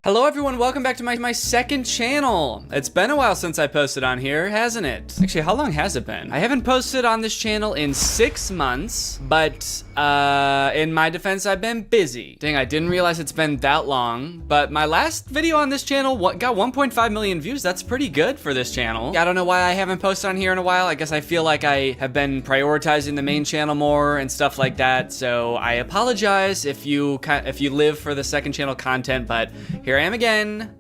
Hello everyone, welcome back to my second channel. It's been a while since I posted on here, hasn't it? Actually, how long has it been? I haven't posted on this channel in 6 months, but in my defense, I've been busy. Dang, I didn't realize it's been that long, but my last video on this channel got 1.5 million views. That's pretty good for this channel. I don't know why I haven't posted on here in a while. I guess I feel like I have been prioritizing the main channel more and stuff like that, so I apologize if you live for the second channel content, but here I am again.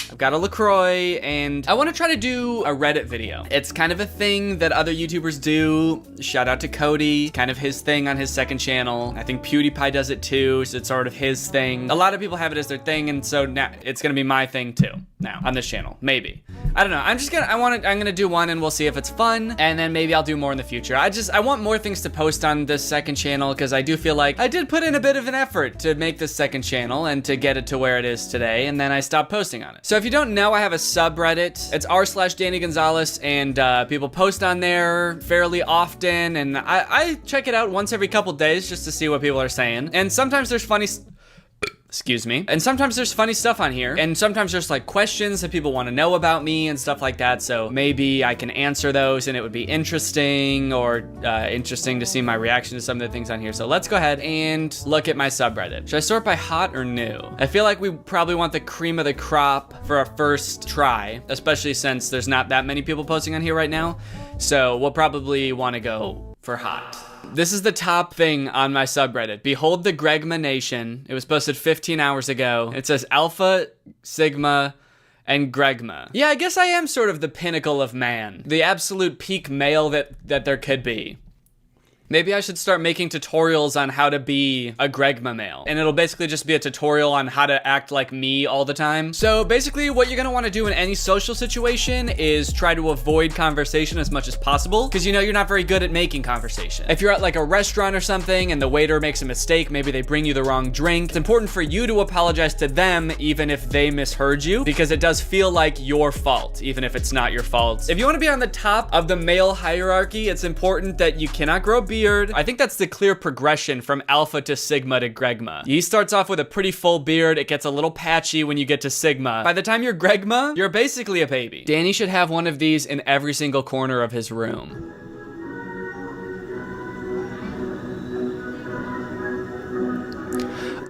I've got a LaCroix, and I want to try to do a Reddit video. It's kind of a thing that other YouTubers do. Shout out to Cody, kind of his thing on his second channel. I think PewDiePie does it too, so it's sort of his thing. A lot of people have it as their thing, and so now it's gonna be my thing too, now, on this channel, maybe. I don't know, I'm gonna do one and we'll see if it's fun, and then maybe I'll do more in the future. I want more things to post on this second channel, because I do feel like I did put in a bit of an effort to make this second channel and to get it to where it is today, and then I stopped posting on it. So if you don't know, I have a subreddit. It's r/Danny Gonzalez, and people post on there fairly often, and I check it out once every couple days just to see what people are saying. And sometimes there's funny excuse me. And sometimes there's funny stuff on here, and sometimes there's like questions that people want to know about me and stuff like that, so maybe I can answer those and it would be interesting, or interesting to see my reaction to some of the things on here. So let's go ahead and look at my subreddit. Should I sort by hot or new? I feel like we probably want the cream of the crop for our first try, especially since there's not that many people posting on here right now, so we'll probably want to go for hot. This is the top thing on my subreddit. Behold the Gregma Nation. It was posted 15 hours ago. It says Alpha, Sigma, and Gregma. Yeah, I guess I am sort of the pinnacle of man. The absolute peak male that there could be. Maybe I should start making tutorials on how to be a Gregma male. And it'll basically just be a tutorial on how to act like me all the time. So basically what you're gonna wanna do in any social situation is try to avoid conversation as much as possible, because you know you're not very good at making conversation. If you're at like a restaurant or something and the waiter makes a mistake, maybe they bring you the wrong drink, it's important for you to apologize to them even if they misheard you, because it does feel like your fault, even if it's not your fault. If you wanna be on the top of the male hierarchy, it's important that you cannot grow a beard. I think that's the clear progression from Alpha to Sigma to Gregma. He starts off with a pretty full beard. It gets a little patchy when you get to Sigma. By the time you're Gregma, you're basically a baby. Danny should have one of these in every single corner of his room.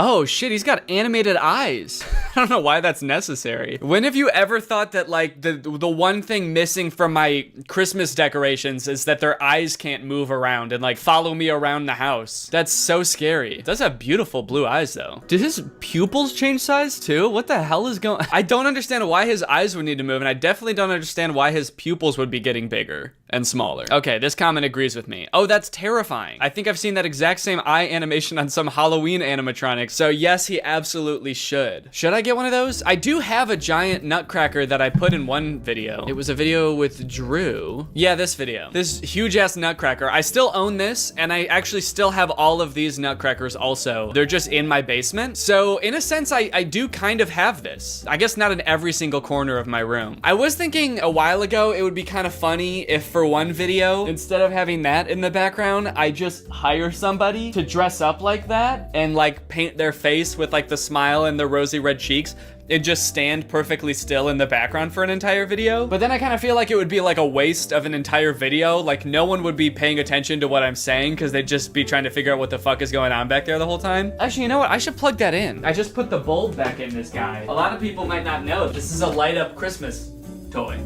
Oh shit, he's got animated eyes. I don't know why that's necessary. When have you ever thought that like the one thing missing from my Christmas decorations is that their eyes can't move around and like follow me around the house? That's so scary. It does have beautiful blue eyes though. Did his pupils change size too? What the hell is going on? I don't understand why his eyes would need to move, and I definitely don't understand why his pupils would be getting bigger and smaller. Okay, this comment agrees with me. Oh, that's terrifying. I think I've seen that exact same eye animation on some Halloween animatronics. So yes, he absolutely should. Should I get one of those? I do have a giant nutcracker that I put in one video. It was a video with Drew. Yeah, this video. This huge ass nutcracker. I still own this, and I actually still have all of these nutcrackers also. They're just in my basement. So in a sense, I do kind of have this. I guess not in every single corner of my room. I was thinking a while ago it would be kind of funny if for one video, instead of having that in the background, I just hire somebody to dress up like that and like paint their face with like the smile and the rosy red cheeks and just stand perfectly still in the background for an entire video. But then I kind of feel like it would be like a waste of an entire video. Like no one would be paying attention to what I'm saying because they'd just be trying to figure out what the fuck is going on back there the whole time. Actually, you know what? I should plug that in. I just put the bulb back in this guy. A lot of people might not know this is a light up Christmas toy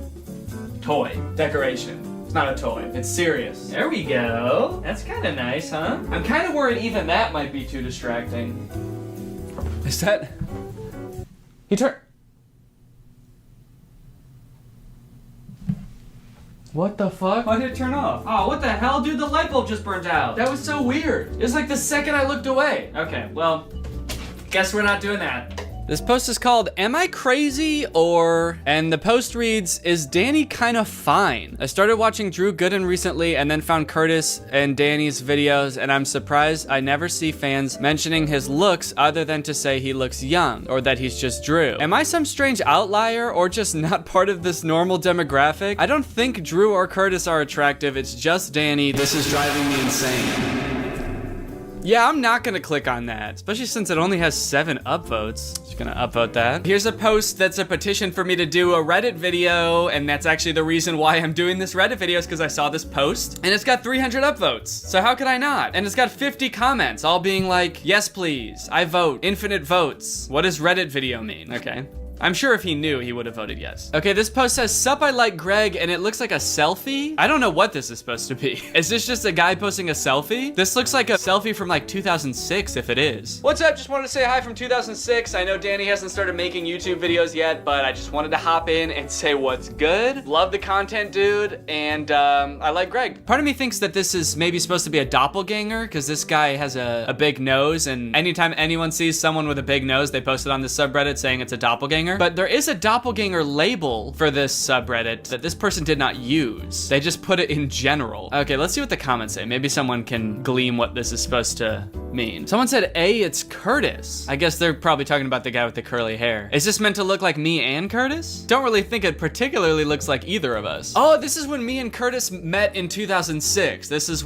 decoration. Not a toy. It's serious. There we go. That's kind of nice, huh? I'm kind of worried even that might be too distracting. Is that... He turned... What the fuck? Why did it turn off? Oh, what the hell, dude? The light bulb just burned out. That was so weird. It was like the second I looked away. Okay, well, guess we're not doing that. This post is called, Am I Crazy? Or, and the post reads, Is Danny kinda fine? I started watching Drew Gooden recently and then found Curtis and Danny's videos, and I'm surprised I never see fans mentioning his looks other than to say he looks young, or that he's just Drew. Am I some strange outlier, or just not part of this normal demographic? I don't think Drew or Curtis are attractive, it's just Danny. This is driving me insane. Yeah, I'm not gonna click on that, especially since it only has 7 upvotes. Just gonna upvote that. Here's a post that's a petition for me to do a Reddit video, and that's actually the reason why I'm doing this Reddit video is because I saw this post, and it's got 300 upvotes. So how could I not? And it's got 50 comments, all being like, yes please, I vote, infinite votes. What does Reddit video mean? Okay. I'm sure if he knew, he would have voted yes. Okay, this post says, sup, I like Greg, and it looks like a selfie. I don't know what this is supposed to be. Is this just a guy posting a selfie? This looks like a selfie from like 2006, if it is. What's up? Just wanted to say hi from 2006. I know Danny hasn't started making YouTube videos yet, but I just wanted to hop in and say what's good. Love the content, dude, and I like Greg. Part of me thinks that this is maybe supposed to be a doppelganger, because this guy has a big nose, and anytime anyone sees someone with a big nose, they post it on this subreddit saying it's a doppelganger. But there is a doppelganger label for this subreddit that this person did not use. They just put it in general. Okay, let's see what the comments say. Maybe someone can glean what this is supposed to mean. Someone said, A, it's Curtis. I guess they're probably talking about the guy with the curly hair. Is this meant to look like me and Curtis? Don't really think it particularly looks like either of us. Oh, this is when me and Curtis met in 2006. This is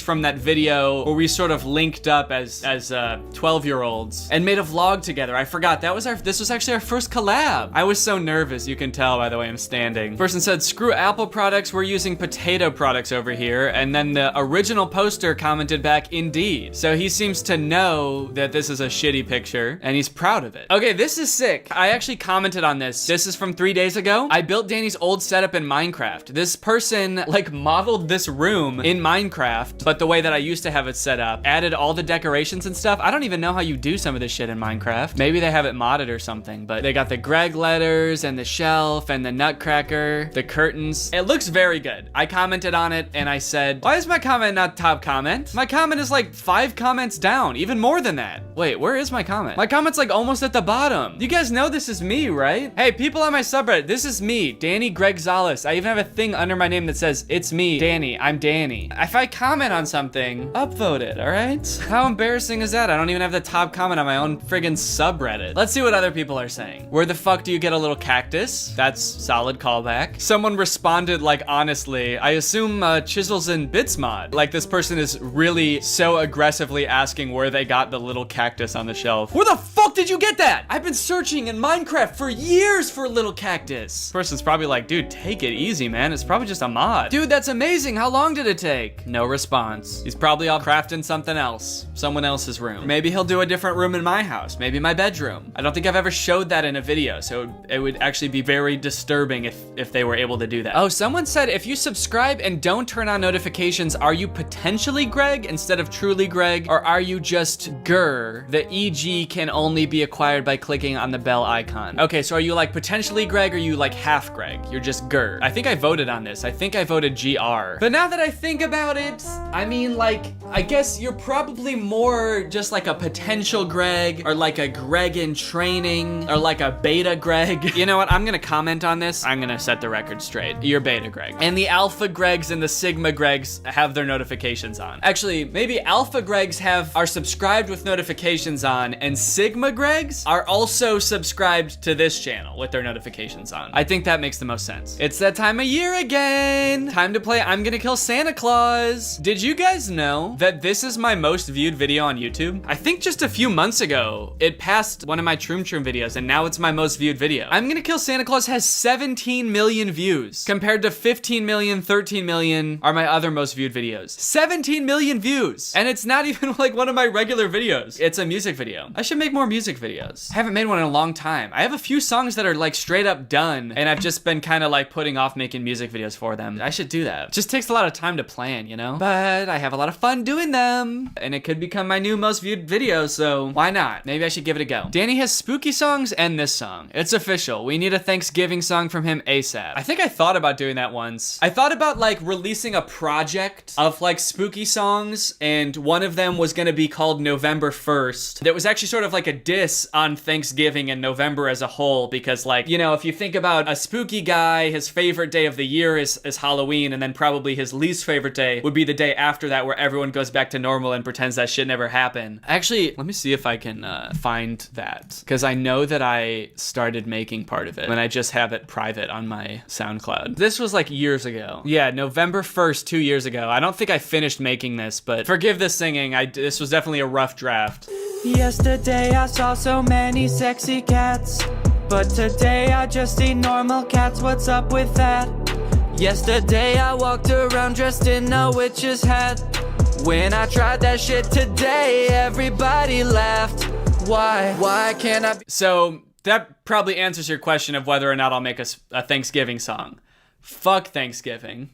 from that video where we sort of linked up as 12-year-olds and made a vlog together. I forgot, this was actually our first collab. I was so nervous, you can tell by the way I'm standing. Person said, screw Apple products, we're using potato products over here. And then the original poster commented back, indeed. So he seems to know that this is a shitty picture and he's proud of it. Okay, this is sick. I actually commented on this. This is from 3 days ago. I built Danny's old setup in Minecraft. This person like modeled this room in Minecraft, but the way that I used to have it set up, added all the decorations and stuff. I don't even know how you do some of this shit in Minecraft. Maybe they have it modded or something, but they got the Greg letters and the shelf and the nutcracker, the curtains. It looks very good. I commented on it and I said, why is my comment not top comment? My comment is like 5 comments down, even more than that. Wait, where is my comment? My comment's like almost at the bottom. You guys know this is me, right? Hey, people on my subreddit, this is me, Danny Gonzelez. I even have a thing under my name that says, it's me, Danny, I'm Danny. If I comment on something, upvote it, all right? How embarrassing is that? I don't even have the top comment on my own friggin' subreddit. Let's see what other people are saying. Where the fuck do you get a little cactus? That's solid callback. Someone responded like, honestly, I assume Chisels and Bits mod. Like this person is really so aggressively asking where they got the little cactus on the shelf. Where the fuck did you get that? I've been searching in Minecraft for years for a little cactus. Person's probably like, dude, take it easy, man. It's probably just a mod. Dude, that's amazing. How long did it take? No response. He's probably all crafting something else. Someone else's room. Maybe he'll do a different room in my house. Maybe my bedroom. I don't think I've ever showed that in a video, so it would actually be very disturbing if they were able to do that. Oh, someone said, if you subscribe and don't turn on notifications, are you potentially Greg instead of truly Greg, or are you just Grr? The EG can only be acquired by clicking on the bell icon. Okay, so are you like potentially Greg, or are you like half Greg? You're just Grr. I think I voted on this. I think I voted GR. But now that I think about it, I mean, like, I guess you're probably more just like a potential Greg, or like a Greg in training, or like a beta Greg. You know what? I'm gonna comment on this. I'm gonna set the record straight. You're beta Greg. And the alpha Gregs and the sigma Gregs have their notifications on. Actually, maybe alpha Gregs are subscribed with notifications on, and sigma Gregs are also subscribed to this channel with their notifications on. I think that makes the most sense. It's that time of year again. Time to play I'm Gonna Kill Santa Claus. Did you guys know that this is my most viewed video on YouTube? I think just a few months ago, it passed one of my Troom Troom videos, and now it's my most viewed video. I'm Gonna Kill Santa Claus has 17 million views, compared to 15 million, 13 million are my other most viewed videos. 17 million views! And it's not even like one of my regular videos. It's a music video. I should make more music videos. I haven't made one in a long time. I have a few songs that are like straight up done, and I've just been kind of like putting off making music videos for them. I should do that. It just takes a lot of time to plan, you know? But I have a lot of fun doing them, and it could become my new most viewed video, so why not? Maybe I should give it a go. Danny has spooky songs and this song. It's official. We need a Thanksgiving song from him ASAP. I think I thought about doing that once. I thought about like releasing a project of like spooky songs, and one of them was gonna be called November 1st. That was actually sort of like a diss on Thanksgiving and November as a whole, because like, you know, if you think about a spooky guy, his favorite day of the year is Halloween, and then probably his least favorite day would be the day after that, where everyone goes back to normal and pretends that shit never happened. Actually, let me see if I can find that, because I know that I I started making part of it, when I just have it private on my SoundCloud. This was like years ago. Yeah, November 1st, 2 years ago. I don't think I finished making this, but forgive the singing. This was definitely a rough draft. Yesterday I saw so many sexy cats, but today I just see normal cats. What's up with that? Yesterday I walked around dressed in a witch's hat. When I tried that shit today, everybody laughed. Why can't I? So that probably answers your question of whether or not I'll make a Thanksgiving song. Fuck Thanksgiving.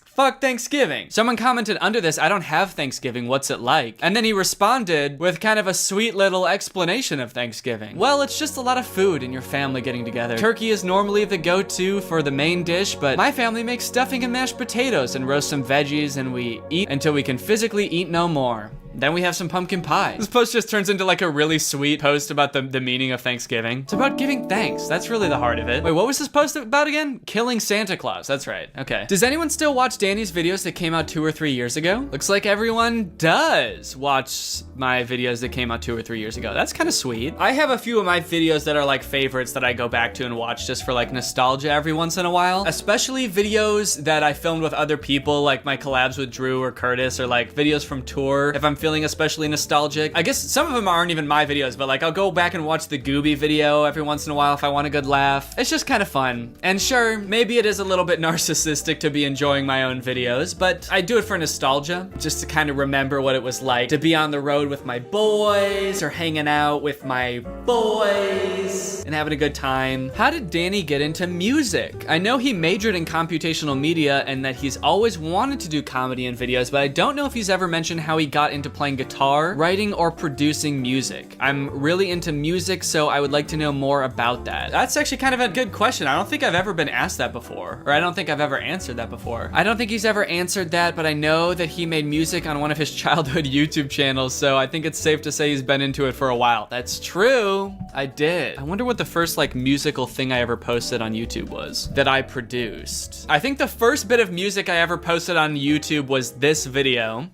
Fuck Thanksgiving. Someone commented under this, I don't have Thanksgiving, what's it like? And then he responded with kind of a sweet little explanation of Thanksgiving. Well, it's just a lot of food and your family getting together. Turkey is normally the go-to for the main dish, but my family makes stuffing and mashed potatoes and roast some veggies, and we eat until we can physically eat no more. Then we have some pumpkin pie. This post just turns into like a really sweet post about the meaning of Thanksgiving. It's about giving thanks. That's really the heart of it. Wait, what was this post about again? Killing Santa Claus. That's right. Okay. Does anyone still watch Danny's videos that came out 2 or 3 years ago? Looks like everyone does watch my videos that came out 2 or 3 years ago. That's kind of sweet. I have a few of my videos that are like favorites that I go back to and watch just for like nostalgia every once in a while. Especially videos that I filmed with other people, like my collabs with Drew or Curtis, or like videos from tour. If I'm feeling especially nostalgic. I guess some of them aren't even my videos, but like I'll go back and watch the Gooby video every once in a while if I want a good laugh. It's just kind of fun. And sure, maybe it is a little bit narcissistic to be enjoying my own videos, but I do it for nostalgia, just to kind of remember what it was like to be on the road with my boys or hanging out with my boys and having a good time. How did Danny get into music? I know he majored in computational media and that he's always wanted to do comedy and videos, but I don't know if he's ever mentioned how he got into playing guitar, writing, or producing music. I'm really into music, so I would like to know more about that. That's actually kind of a good question. I don't think I've ever been asked that before, or I don't think I've ever answered that before. I don't think he's ever answered that, but I know that he made music on one of his childhood YouTube channels, so I think it's safe to say he's been into it for a while. That's true. I did. I wonder what the first like musical thing I ever posted on YouTube was that I produced. I think the first bit of music I ever posted on YouTube was this video.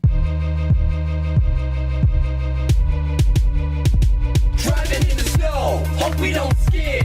Hope we don't skid.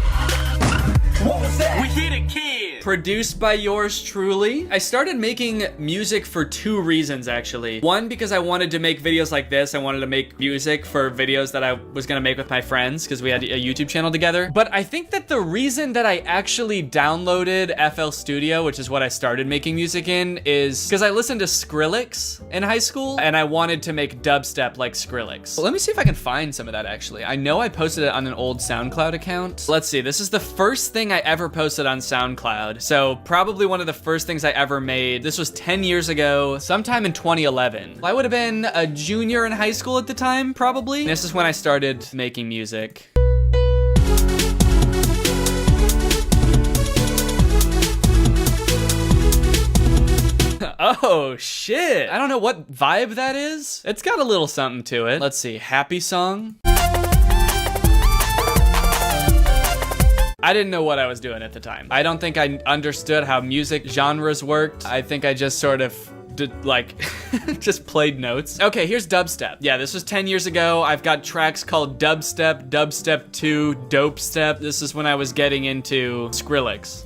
What was that? We hit a kid. Produced by yours truly. I started making music for 2 reasons, actually. One, because I wanted to make videos like this. I wanted to make music for videos that I was gonna make with my friends because we had a YouTube channel together. But I think that the reason that I actually downloaded FL Studio, which is what I started making music in, is because I listened to Skrillex in high school and I wanted to make dubstep like Skrillex. Well, let me see if I can find some of that actually. I know I posted it on an old SoundCloud account. Let's see, this is the first thing I ever posted on SoundCloud. So probably one of the first things I ever made. This was 10 years ago, sometime in 2011. I would have been a junior in high school at the time, probably. This is when I started making music. Oh shit. I don't know what vibe that is. It's got a little something to it. Let's see, happy song. I didn't know what I was doing at the time. I don't think I understood how music genres worked. I think I just sort of did, like, just played notes. Okay, here's dubstep. Yeah, this was 10 years ago. I've got tracks called Dubstep, Dubstep 2, Dope Step. This is when I was getting into Skrillex.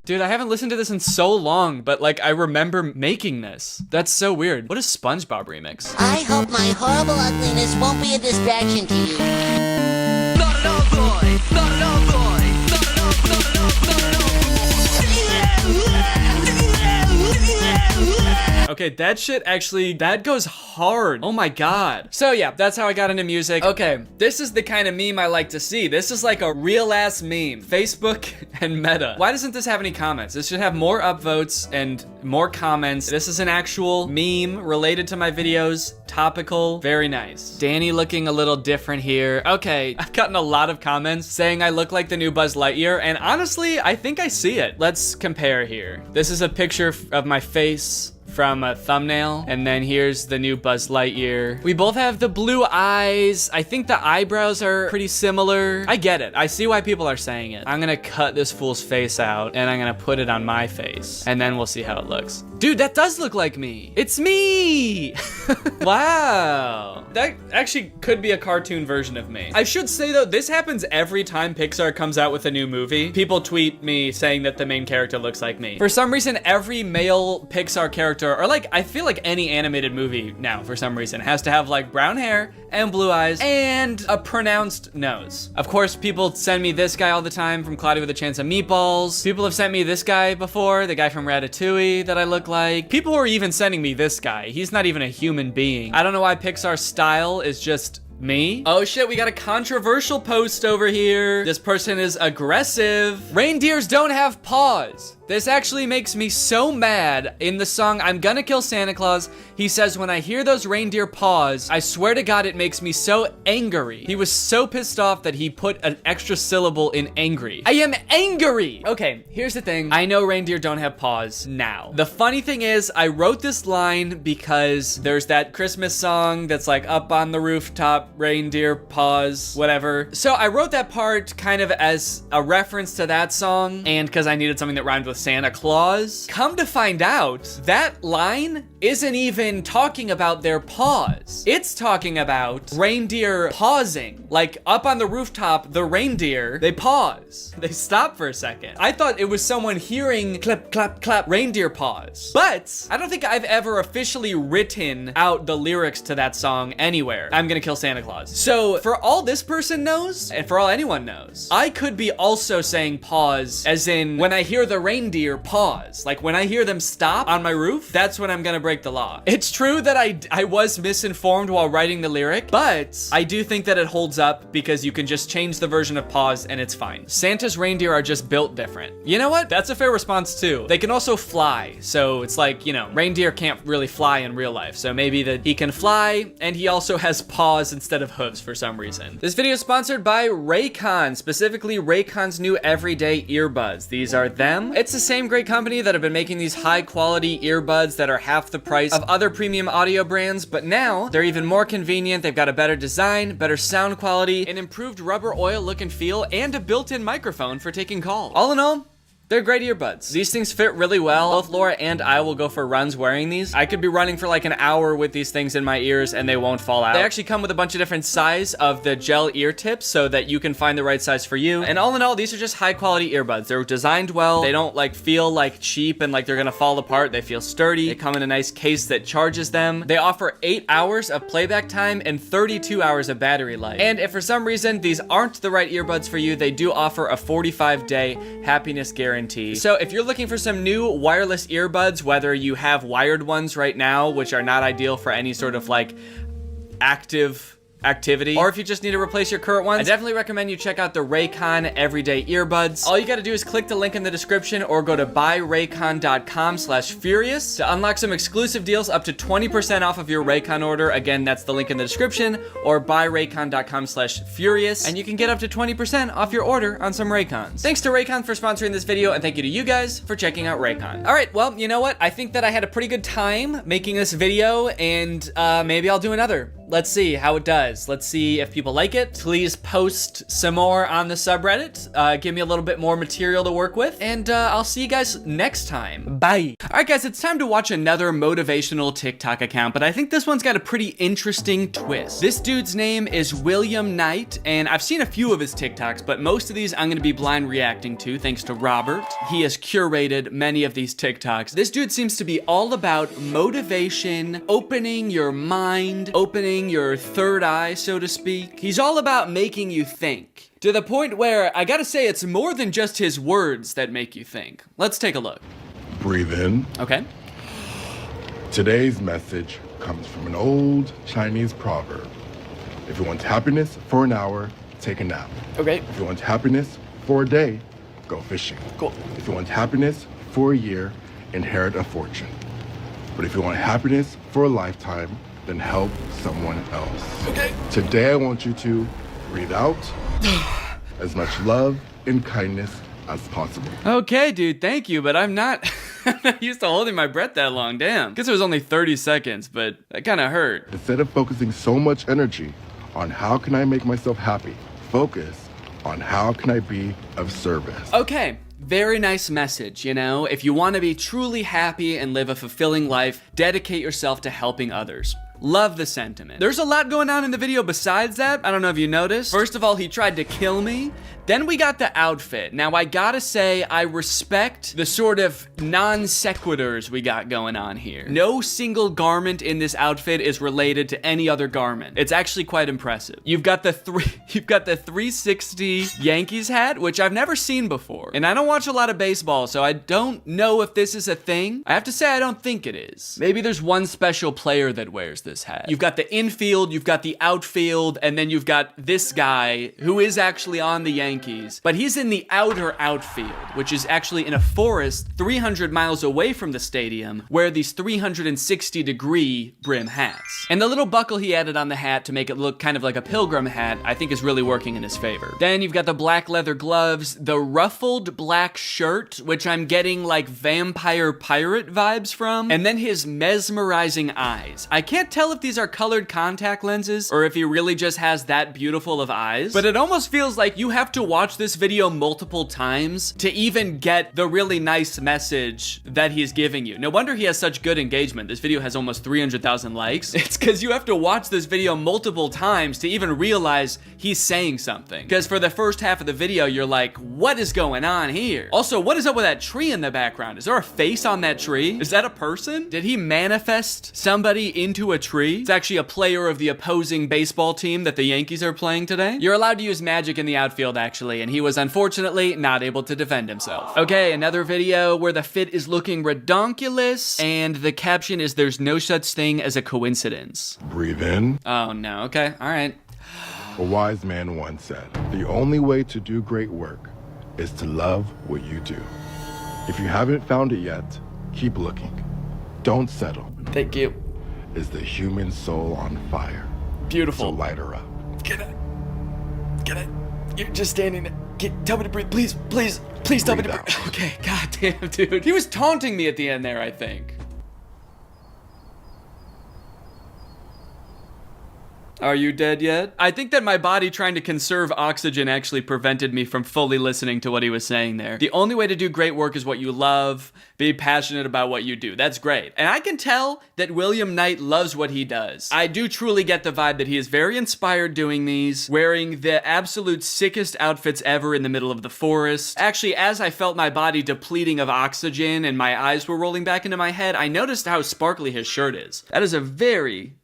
Dude, I haven't listened to this in so long, but like I remember making this. That's so weird. What is SpongeBob remix? I hope my horrible ugliness won't be a distraction to you. Not at all, boy. Not at all, boy. Not at all, not at all, not at all. Okay, that shit actually, that goes hard. Oh my God. So yeah, that's how I got into music. Okay, this is the kind of meme I like to see. This is like a real ass meme. Facebook and Meta. Why doesn't this have any comments? This should have more upvotes and more comments. This is an actual meme related to my videos. Topical, very nice. Danny looking a little different here. Okay, I've gotten a lot of comments saying I look like the new Buzz Lightyear, and honestly, I think I see it. Let's compare here. This is a picture of my face from a thumbnail, and then here's the new Buzz Lightyear. We both have the blue eyes. I think the eyebrows are pretty similar. I get it. I see why people are saying it. I'm gonna cut this fool's face out, and I'm gonna put it on my face, and then we'll see how it looks. Dude, that does look like me. It's me. Wow. That actually could be a cartoon version of me. I should say though, this happens every time Pixar comes out with a new movie. People tweet me saying that the main character looks like me. For some reason, every male Pixar character, or like, I feel like any animated movie now for some reason, has to have like brown hair and blue eyes and a pronounced nose. Of course, people send me this guy all the time from Cloudy with a Chance of Meatballs. People have sent me this guy before, the guy from Ratatouille that I look like. People are even sending me this guy. He's not even a human being. I don't know why Pixar's style is just me. Oh shit, we got a controversial post over here. This person is aggressive. Reindeers don't have paws. This actually makes me so mad. In the song I'm Gonna Kill Santa Claus, he says, when I hear those reindeer paws, I swear to God it makes me so angry. He was so pissed off that he put an extra syllable in angry. I am angry! Okay, here's the thing. I know reindeer don't have paws now. The funny thing is, I wrote this line because there's that Christmas song that's like up on the rooftop, reindeer paws, whatever. So I wrote that part kind of as a reference to that song and because I needed something that rhymed with Santa Claus. Come to find out, that line isn't even talking about their paws. It's talking about reindeer pausing. Like up on the rooftop, the reindeer, they pause. They stop for a second. I thought it was someone hearing clap, clap, clap, reindeer pause. But I don't think I've ever officially written out the lyrics to that song anywhere. I'm Gonna Kill Santa Claus. So for all this person knows, and for all anyone knows, I could be also saying pause as in when I hear the reindeer pause. Like when I hear them stop on my roof, that's when I'm gonna break the law. It's true that I was misinformed while writing the lyric, but I do think that it holds up because you can just change the version of pause and it's fine. Santa's reindeer are just built different. You know what? That's a fair response too. They can also fly. So it's like, you know, reindeer can't really fly in real life. So maybe that he can fly and he also has paws instead of hooves for some reason. This video is sponsored by Raycon, specifically Raycon's new everyday earbuds. These are them. It's the same great company that have been making these high quality earbuds that are half the price of other premium audio brands, but now they're even more convenient. They've got a better design, better sound quality, an improved rubber oil look and feel, and a built-in microphone for taking calls. All in all, they're great earbuds. These things fit really well. Both Laura and I will go for runs wearing these. I could be running for like an hour with these things in my ears and they won't fall out. They actually come with a bunch of different size of the gel ear tips so that you can find the right size for you. And all in all, these are just high quality earbuds. They're designed well. They don't like feel like cheap and like they're gonna fall apart. They feel sturdy. They come in a nice case that charges them. They offer 8 hours of playback time and 32 hours of battery life. And if for some reason these aren't the right earbuds for you, they do offer a 45-day happiness guarantee. So if you're looking for some new wireless earbuds, whether you have wired ones right now, which are not ideal for any sort of like active activity, or if you just need to replace your current ones, I definitely recommend you check out the Raycon everyday earbuds. All you gotta do is click the link in the description or go to buyraycon.com/furious to unlock some exclusive deals up to 20% off of your Raycon order. Again, that's the link in the description, or buyraycon.com/furious, and you can get up to 20% off your order on some Raycons. Thanks to Raycon for sponsoring this video, and thank you to you guys for checking out Raycon. All right, well, you know what? I think that I had a pretty good time making this video, and maybe I'll do another. Let's see how it does. Let's see if people like it. Please post some more on the subreddit. Give me a little bit more material to work with, and I'll see you guys next time. Bye. All right, guys, it's time to watch another motivational TikTok account, but I think this one's got a pretty interesting twist. This dude's name is William Knight, and I've seen a few of his TikToks, but most of these I'm gonna be blind reacting to, thanks to Robert. He has curated many of these TikToks. This dude seems to be all about motivation, opening your mind, opening your third eye, so to speak. He's all about making you think, to the point where I gotta say it's more than just his words that make you think. Let's take a look. Breathe in. Okay. Today's message comes from an old Chinese proverb. If you want happiness for an hour, take a nap. Okay. If you want happiness for a day, go fishing. Cool. If you want happiness for a year, inherit a fortune. But if you want happiness for a lifetime, then help someone else. Okay. Today I want you to breathe out as much love and kindness as possible. Okay, dude, thank you, but I'm not used to holding my breath that long. Damn. Guess it was only 30 seconds, but that kind of hurt. Instead of focusing so much energy on how can I make myself happy, focus on how can I be of service. Okay. Very nice message, you know? If you want to be truly happy and live a fulfilling life, dedicate yourself to helping others. Love the sentiment. There's a lot going on in the video besides that. I don't know if you noticed. First of all, he tried to kill me. Then we got the outfit. Now, I gotta say, I respect the sort of non-sequiturs we got going on here. No single garment in this outfit is related to any other garment. It's actually quite impressive. You've got the 360 Yankees hat, which I've never seen before. And I don't watch a lot of baseball, so I don't know if this is a thing. I have to say, I don't think it is. Maybe there's one special player that wears this hat. You've got the infield, you've got the outfield, and then you've got this guy who is actually on the Yankees, but he's in the outer outfield, which is actually in a forest 300 miles away from the stadium where these 360-degree brim hats. And the little buckle he added on the hat to make it look kind of like a pilgrim hat, I think is really working in his favor. Then you've got the black leather gloves, the ruffled black shirt, which I'm getting like vampire pirate vibes from, and then his mesmerizing eyes. I can't tell if these are colored contact lenses or if he really just has that beautiful of eyes, but it almost feels like you have to watch this video multiple times to even get the really nice message that he's giving you. No wonder he has such good engagement. This video has almost 300,000 likes. It's because you have to watch this video multiple times to even realize he's saying something. Because for the first half of the video, you're like, what is going on here? Also, what is up with that tree in the background? Is there a face on that tree? Is that a person? Did he manifest somebody into a tree? It's actually a player of the opposing baseball team that the Yankees are playing today. You're allowed to use magic in the outfield, actually, and he was unfortunately not able to defend himself. Okay, another video where the fit is looking redonkulous, and the caption is, "There's no such thing as a coincidence." Breathe in. Oh no, okay, all right. A wise man once said, the only way to do great work is to love what you do. If you haven't found it yet, keep looking. Don't settle. Thank you. Is the human soul on fire? Beautiful. So light her up. Get it. Get it. You're just standing there. Tell me to breathe. Please, please, please tell me to Breathe breathe. out. Okay, goddamn, dude. He was taunting me at the end there, I think. Are you dead yet? I think that my body trying to conserve oxygen actually prevented me from fully listening to what he was saying there. The only way to do great work is what you love. Be passionate about what you do. That's great. And I can tell that William Knight loves what he does. I do truly get the vibe that he is very inspired doing these, wearing the absolute sickest outfits ever in the middle of the forest. Actually, as I felt my body depleting of oxygen and my eyes were rolling back into my head, I noticed how sparkly his shirt is. That is a very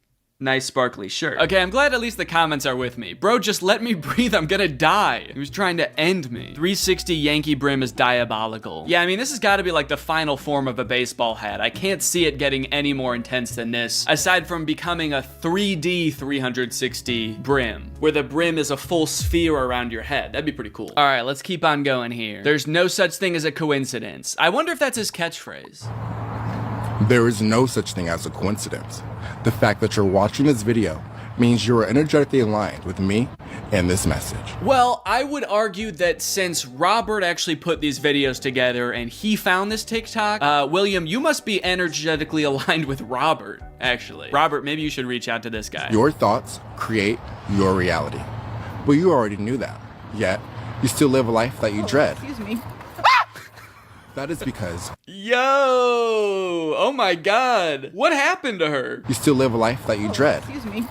nice sparkly shirt. Okay, I'm glad at least the comments are with me. Bro, just let me breathe, I'm gonna die. He was trying to end me. 360 Yankee brim is diabolical. Yeah, I mean, this has gotta be like the final form of a baseball hat. I can't see it getting any more intense than this, aside from becoming a 3D 360 brim, where the brim is a full sphere around your head. That'd be pretty cool. All right, let's keep on going here. There's no such thing as a coincidence. I wonder if that's his catchphrase. There is no such thing as a coincidence. The fact that you're watching this video means you are energetically aligned with me and this message. Well, I would argue that since Robert actually put these videos together and he found this TikTok, William, you must be energetically aligned with Robert, actually. Robert, maybe you should reach out to this guy. Your thoughts create your reality. But you already knew that. Yet, you still live a life that you dread. Excuse me. That is because Yo! Oh my god. What happened to her? you still live a life that you dread. Excuse me.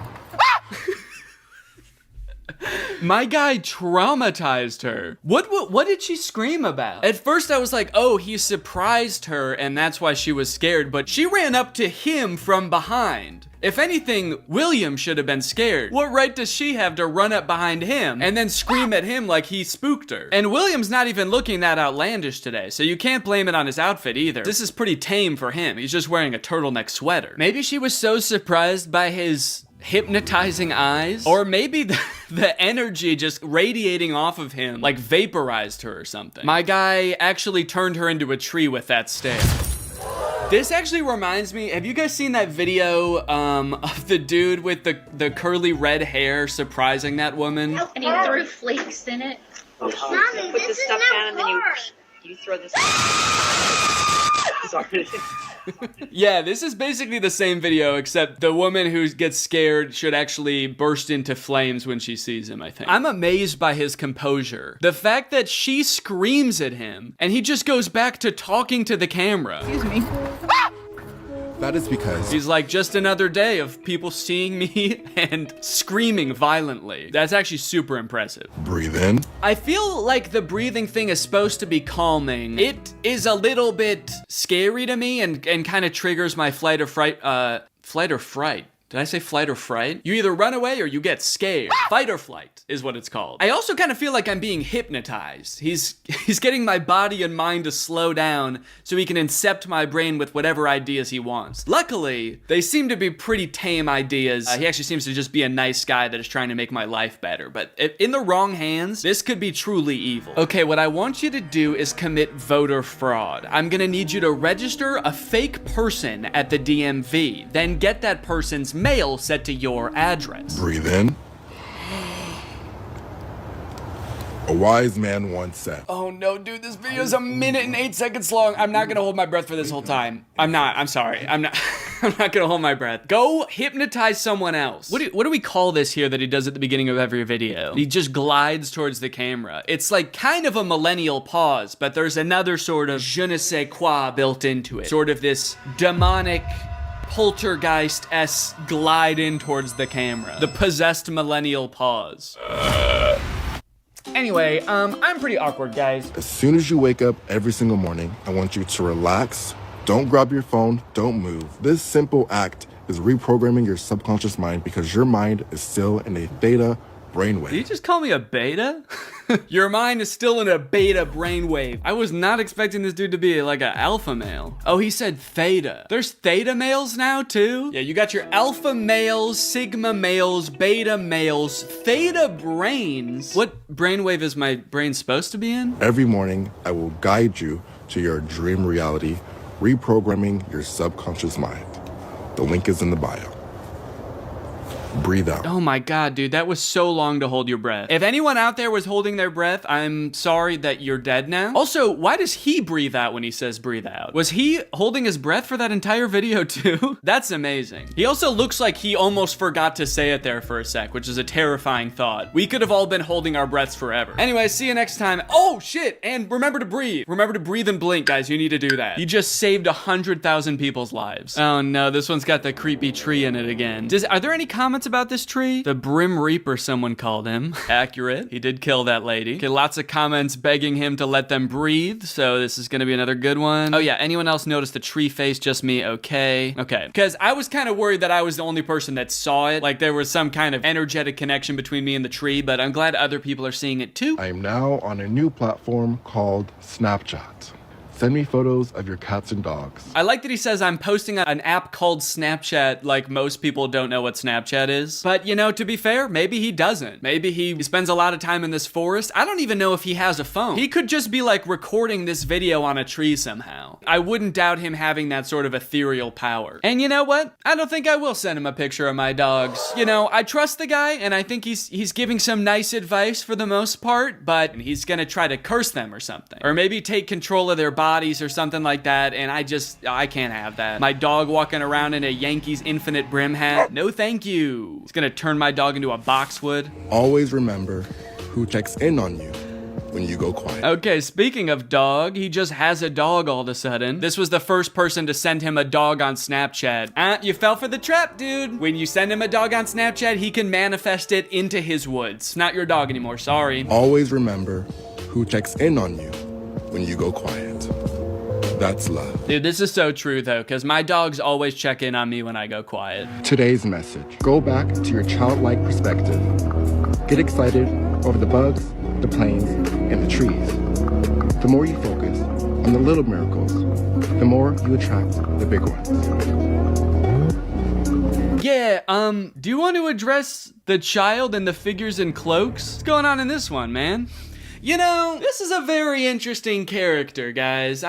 My guy traumatized her. What did she scream about? At first I was like, oh, he surprised her and that's why she was scared, but she ran up to him from behind. If anything, William should have been scared. What right does she have to run up behind him and then scream at him like he spooked her? And William's not even looking that outlandish today, so you can't blame it on his outfit either. This is pretty tame for him. He's just wearing a turtleneck sweater. Maybe she was so surprised by his hypnotizing eyes, or maybe the energy just radiating off of him like vaporized her or something. My guy actually turned her into a tree with that stare. This actually reminds me, have you guys seen that video of the dude with the curly red hair surprising that woman? And he threw flakes in it. Mommy, put the stuff down and then you throw this. Sorry. Yeah, this is basically the same video, except the woman who gets scared should actually burst into flames when she sees him, I think. I'm amazed by his composure. The fact that she screams at him, and he just goes back to talking to the camera. Excuse me. That is because He's like, just another day of people seeing me and screaming violently. That's actually super impressive. breathe in, I feel like the breathing thing is supposed to be calming. It is a little bit scary to me and kind of triggers my flight or fright. Flight or fright? Did I say flight or fright? You either run away or you get scared. Fight or flight is what it's called. I also kind of feel like I'm being hypnotized. He's getting my body and mind to slow down so he can incept my brain with whatever ideas he wants. Luckily, they seem to be pretty tame ideas. He actually seems to just be a nice guy that is trying to make my life better. But if in the wrong hands, this could be truly evil. Okay, what I want you to do is commit voter fraud. I'm gonna need you to register a fake person at the DMV, then get that person's mail set to your address. breathe in. A wise man once said, Oh no, dude, this video is 1 minute and 8 seconds long. I'm not gonna hold my breath for this whole time. I'm sorry. I'm not gonna hold my breath. Go hypnotize someone else. What do we call this here that he does at the beginning of every video? He just glides towards the camera. It's like kind of a millennial pause, but there's another sort of je ne sais quoi built into it. Sort of this demonic poltergeist-esque glide in towards the camera. The possessed millennial pause. Anyway, I'm pretty awkward, guys. as soon as you wake up every single morning, I want you to relax. Don't grab your phone. Don't move. This simple act is reprogramming your subconscious mind because your mind is still in a theta brainwave. Did you just call me a beta? Your mind is still in a beta brainwave. I was not expecting this dude to be like an alpha male. Oh, he said theta. There's theta males now too? Yeah, you got your alpha males, sigma males, beta males, theta brains. What brainwave is my brain supposed to be in? Every morning, I will guide you to your dream reality, reprogramming your subconscious mind. The link is in the bio. Breathe out. Oh my god, dude, that was so long to hold your breath. If anyone out there was holding their breath, I'm sorry that you're dead now. Also, why does he breathe out when he says breathe out? Was he holding his breath for that entire video too? That's amazing. He also looks like he almost forgot to say it there for a sec, which is a terrifying thought. We could have all been holding our breaths forever. Anyway, see you next time. Oh shit, and remember to breathe. Remember to breathe and blink, guys. You need to do that. You just saved 100,000 people's lives. Oh no, this one's got the creepy tree in it again. Are there any comments about this tree? The Brim Reaper, someone called him. Accurate. He did kill that lady. Okay, lots of comments begging him to let them breathe, so this is gonna be another good one. Oh yeah, anyone else notice the tree face? Just me? Okay. Okay. Because I was kind of worried that I was the only person that saw it. Like there was some kind of energetic connection between me and the tree, but I'm glad other people are seeing it too. I am now on a new platform called Snapchat. Send me photos of your cats and dogs. I like that he says I'm posting an app called Snapchat, like most people don't know what Snapchat is. But, you know, to be fair, maybe he doesn't. Maybe he spends a lot of time in this forest. I don't even know if he has a phone. He could just be like recording this video on a tree somehow. I wouldn't doubt him having that sort of ethereal power. And you know what? I don't think I will send him a picture of my dogs. You know, I trust the guy and I think he's giving some nice advice for the most part, but he's gonna try to curse them or something. Or maybe take control of their bodies or something like that, and I can't have that. My dog walking around in a Yankees infinite brim hat. No thank you. He's gonna turn my dog into a boxwood. Always remember who checks in on you when you go quiet. Okay, speaking of dog, he just has a dog all of a sudden. This was the first person to send him a dog on Snapchat. You fell for the trap, dude. When you send him a dog on Snapchat, he can manifest it into his woods. It's not your dog anymore, sorry. Always remember who checks in on you when you go quiet. That's love. Dude, this is so true though, because my dogs always check in on me when I go quiet. Today's message. Go back to your childlike perspective. Get excited over the bugs, the planes, and the trees. The more you focus on the little miracles, the more you attract the big ones. Yeah, do you want to address the child and the figures in cloaks? What's going on in this one, man? You know, this is a very interesting character, guys.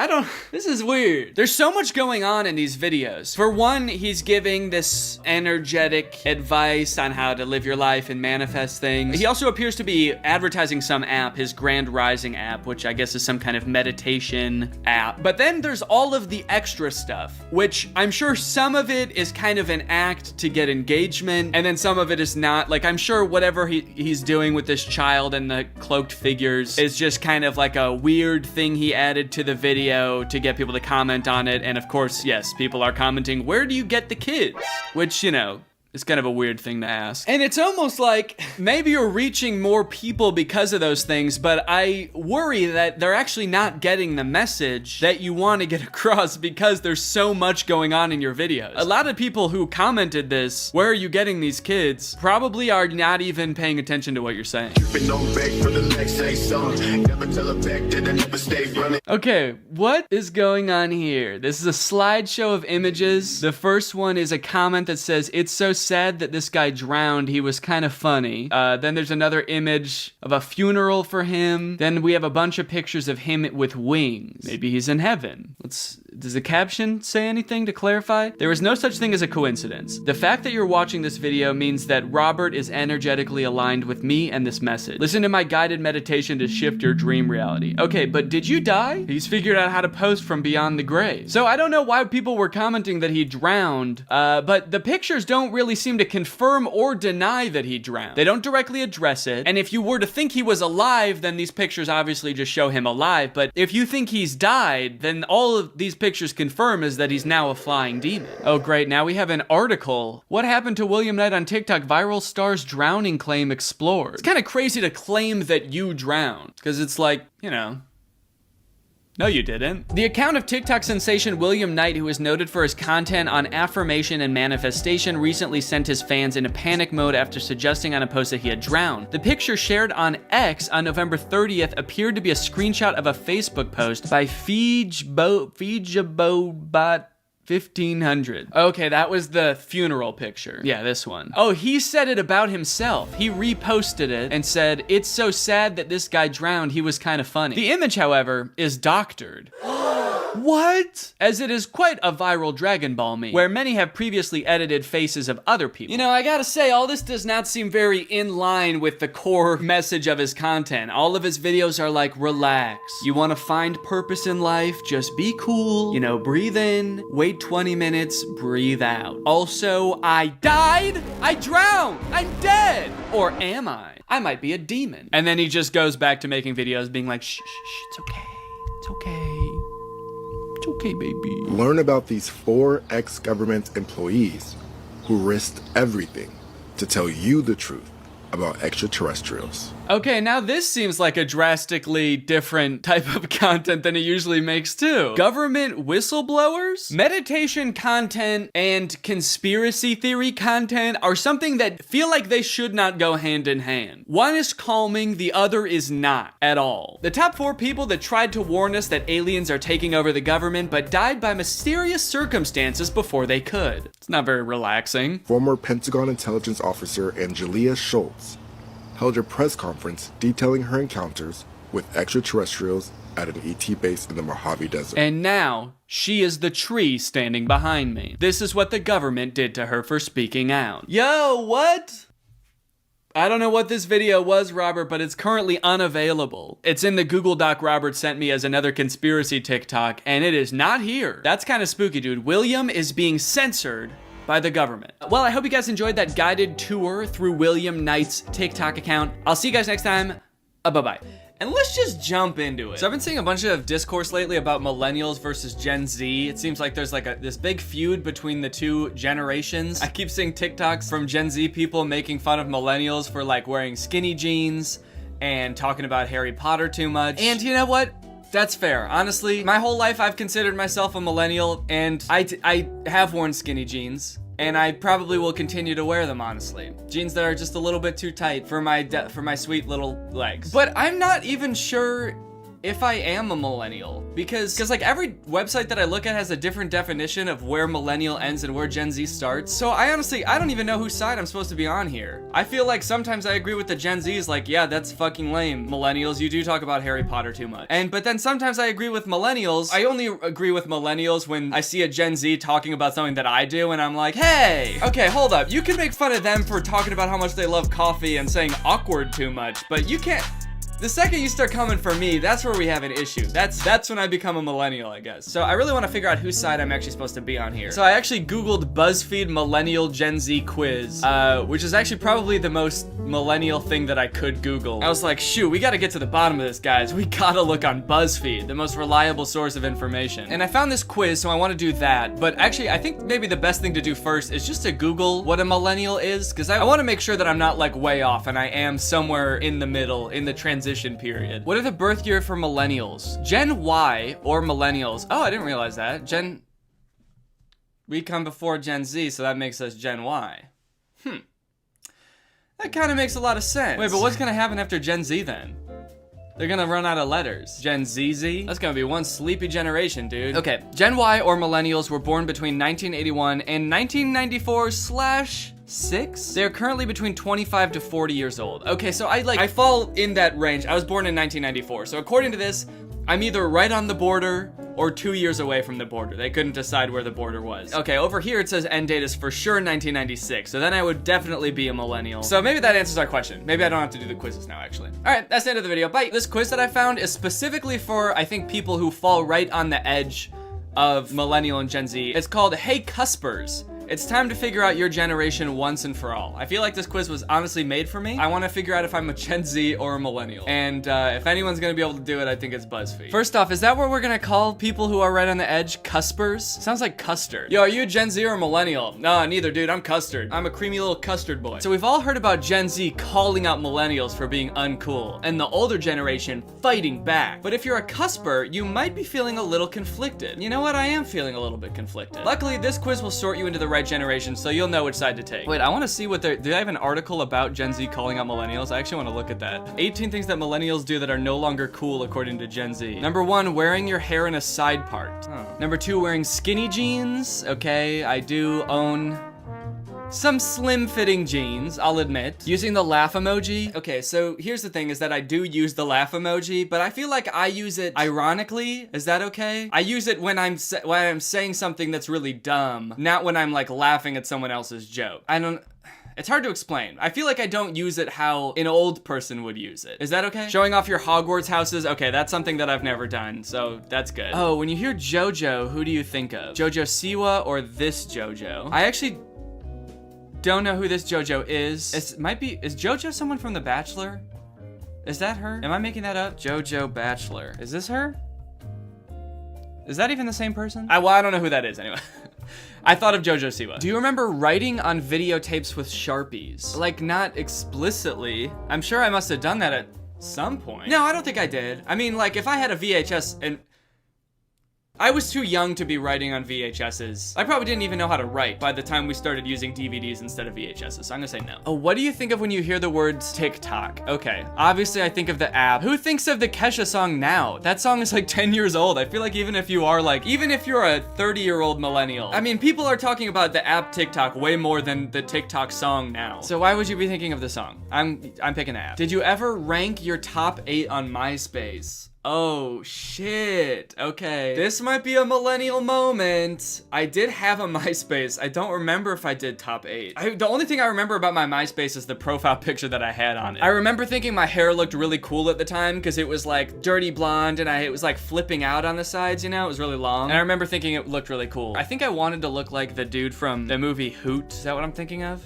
This is weird. There's so much going on in these videos. For one, he's giving this energetic advice on how to live your life and manifest things. He also appears to be advertising some app, his Grand Rising app, which I guess is some kind of meditation app. But then there's all of the extra stuff, which I'm sure some of it is kind of an act to get engagement, and then some of it is not. Like, I'm sure whatever he's doing with this child and the cloaked figures is just kind of like a weird thing he added to the video to get people to comment on it. And of course, yes, people are commenting, where do you get the kids? Which, you know, it's kind of a weird thing to ask. And it's almost like maybe you're reaching more people because of those things, but I worry that they're actually not getting the message that you want to get across because there's so much going on in your videos. A lot of people who commented this, where are you getting these kids, probably are not even paying attention to what you're saying. Okay, what is going on here? This is a slideshow of images. The first one is a comment that says, it's so sad that this guy drowned. He was kind of funny. Then there's another image of a funeral for him. Then we have a bunch of pictures of him with wings. Maybe he's in heaven. Does the caption say anything to clarify? There is no such thing as a coincidence. The fact that you're watching this video means that Robert is energetically aligned with me and this message. Listen to my guided meditation to shift your dream reality. Okay, but did you die? He's figured out how to post from beyond the grave. So I don't know why people were commenting that he drowned, but the pictures don't really seem to confirm or deny that he drowned. They don't directly address it. And if you were to think he was alive, then these pictures obviously just show him alive. But if you think he's died, then all of these pictures confirm is that he's now a flying demon. Oh great, now we have an article. What happened to William Knight on TikTok? Viral star's drowning claim explored. It's kind of crazy to claim that you drowned, because it's like, you know, no, you didn't. The account of TikTok sensation William Knight, who is noted for his content on affirmation and manifestation, recently sent his fans into panic mode after suggesting on a post that he had drowned. The picture shared on X on November 30th appeared to be a screenshot of a Facebook post by Feejabobot 1500. Okay, that was the funeral picture. Yeah, this one. Oh, he said it about himself. He reposted it and said, it's so sad that this guy drowned. He was kind of funny. The image, however, is doctored. What? As it is quite a viral Dragon Ball meme, where many have previously edited faces of other people. You know, I gotta say, all this does not seem very in line with the core message of his content. All of his videos are like, relax. You wanna find purpose in life, just be cool. You know, breathe in, wait 20 minutes, breathe out. Also, I died, I drowned, I'm dead. Or am I? I might be a demon. And then he just goes back to making videos being like, shh, shh, shh, it's okay, it's okay. It's okay, baby. Learn about these 4 ex-government employees who risked everything to tell you the truth about extraterrestrials. Okay, now this seems like a drastically different type of content than it usually makes too. Government whistleblowers? Meditation content and conspiracy theory content are something that feel like they should not go hand in hand. One is calming, the other is not at all. The top 4 people that tried to warn us that aliens are taking over the government but died by mysterious circumstances before they could. It's not very relaxing. Former Pentagon intelligence officer Angelia Schultz held a press conference detailing her encounters with extraterrestrials at an ET base in the Mojave Desert. And now, she is the tree standing behind me. This is what the government did to her for speaking out. Yo, what? I don't know what this video was, Robert, but it's currently unavailable. It's in the Google Doc Robert sent me as another conspiracy TikTok, and it is not here. That's kind of spooky, dude. William is being censored by the government. Well, I hope you guys enjoyed that guided tour through William Knight's TikTok account. I'll see you guys next time. Bye-bye. And let's just jump into it. So I've been seeing a bunch of discourse lately about millennials versus Gen Z. It seems like there's like this big feud between the two generations. I keep seeing TikToks from Gen Z people making fun of millennials for like wearing skinny jeans and talking about Harry Potter too much. And you know what? That's fair. Honestly, my whole life I've considered myself a millennial, and I have worn skinny jeans, and I probably will continue to wear them, honestly. Jeans that are just a little bit too tight for my sweet little legs. But I'm not even sure if I am a millennial. Because like every website that I look at has a different definition of where millennial ends and where Gen Z starts. So I don't even know whose side I'm supposed to be on here. I feel like sometimes I agree with the Gen Z's, like, yeah, that's fucking lame. Millennials, you do talk about Harry Potter too much. But then sometimes I agree with millennials. I only agree with millennials when I see a Gen Z talking about something that I do and I'm like, hey, okay, hold up. You can make fun of them for talking about how much they love coffee and saying awkward too much, but you can't. The second you start coming for me, that's where we have an issue. That's when I become a millennial, I guess. So I really want to figure out whose side I'm actually supposed to be on here. So I actually Googled BuzzFeed Millennial Gen Z quiz, which is actually probably the most millennial thing that I could Google. I was like, shoot, we gotta get to the bottom of this, guys. We gotta look on BuzzFeed, the most reliable source of information. And I found this quiz, so I want to do that. But actually, I think maybe the best thing to do first is just to Google what a millennial is, because I want to make sure that I'm not like way off and I am somewhere in the middle, in the transition period. What are the birth year for millennials? Gen Y or millennials? Oh, I didn't realize that. We come before Gen Z, so that makes us Gen Y. That kind of makes a lot of sense. Wait, but what's gonna happen after Gen Z then? They're gonna run out of letters. Gen ZZ? That's gonna be one sleepy generation, dude. Okay, Gen Y or millennials were born between 1981 and 1994/6. They're currently between 25 to 40 years old. Okay, so I fall in that range. I was born in 1994. So according to this, I'm either right on the border or 2 years away from the border. They couldn't decide where the border was. Okay, over here it says end date is for sure 1996. So then I would definitely be a millennial. So maybe that answers our question. Maybe I don't have to do the quizzes now, actually. All right, that's the end of the video. Bye. This quiz that I found is specifically for, I think, people who fall right on the edge of millennial and Gen Z. It's called Hey Cuspers. It's time to figure out your generation once and for all. I feel like this quiz was honestly made for me. I want to figure out if I'm a Gen Z or a millennial. And if anyone's gonna be able to do it, I think it's BuzzFeed. First off, is that what we're gonna call people who are right on the edge? Cuspers? Sounds like custard. Yo, are you a Gen Z or a millennial? No, neither, dude. I'm custard. I'm a creamy little custard boy. So we've all heard about Gen Z calling out millennials for being uncool, and the older generation fighting back. But if you're a cusper, you might be feeling a little conflicted. You know what? I am feeling a little bit conflicted. Luckily, this quiz will sort you into the right generation, so you'll know which side to take. Wait, I want to see what do they have an article about Gen Z calling out millennials? I actually want to look at that. 18 things that millennials do that are no longer cool according to Gen Z. Number 1, wearing your hair in a side part. Number 2, wearing skinny jeans. Okay, I do own some slim-fitting jeans, I'll admit. Using the laugh emoji. Okay, so here's the thing, is that I do use the laugh emoji, but I feel like I use it ironically. Is that okay? I use it when I'm saying something that's really dumb, not when I'm like laughing at someone else's joke. It's hard to explain. I feel like I don't use it how an old person would use it. Is that okay? Showing off your Hogwarts houses. Okay, that's something that I've never done, so that's good. Oh, when you hear JoJo, who do you think of? JoJo Siwa or this JoJo? I actually don't know who this JoJo is. Is JoJo someone from The Bachelor? Is that her? Am I making that up? JoJo Bachelor. Is this her? Is that even the same person? Well, I don't know who that is anyway. I thought of JoJo Siwa. Do you remember writing on videotapes with Sharpies? Like, not explicitly. I'm sure I must have done that at some point. No, I don't think I did. I mean, like, if I had a VHS and I was too young to be writing on VHSs. I probably didn't even know how to write by the time we started using DVDs instead of VHSs, so I'm gonna say no. Oh, what do you think of when you hear the words TikTok? Okay, obviously I think of the app. Who thinks of the Kesha song now? That song is like 10 years old. I feel like even if you're a 30-year-old millennial, I mean, people are talking about the app TikTok way more than the TikTok song now. So why would you be thinking of the song? I'm picking the app. Did you ever rank your top 8 on MySpace? Oh, shit. Okay. This might be a millennial moment. I did have a MySpace. I don't remember if I did top 8. The only thing I remember about my MySpace is the profile picture that I had on it. I remember thinking my hair looked really cool at the time because it was like dirty blonde and it was like flipping out on the sides, you know? It was really long. And I remember thinking it looked really cool. I think I wanted to look like the dude from the movie Hoot. Is that what I'm thinking of?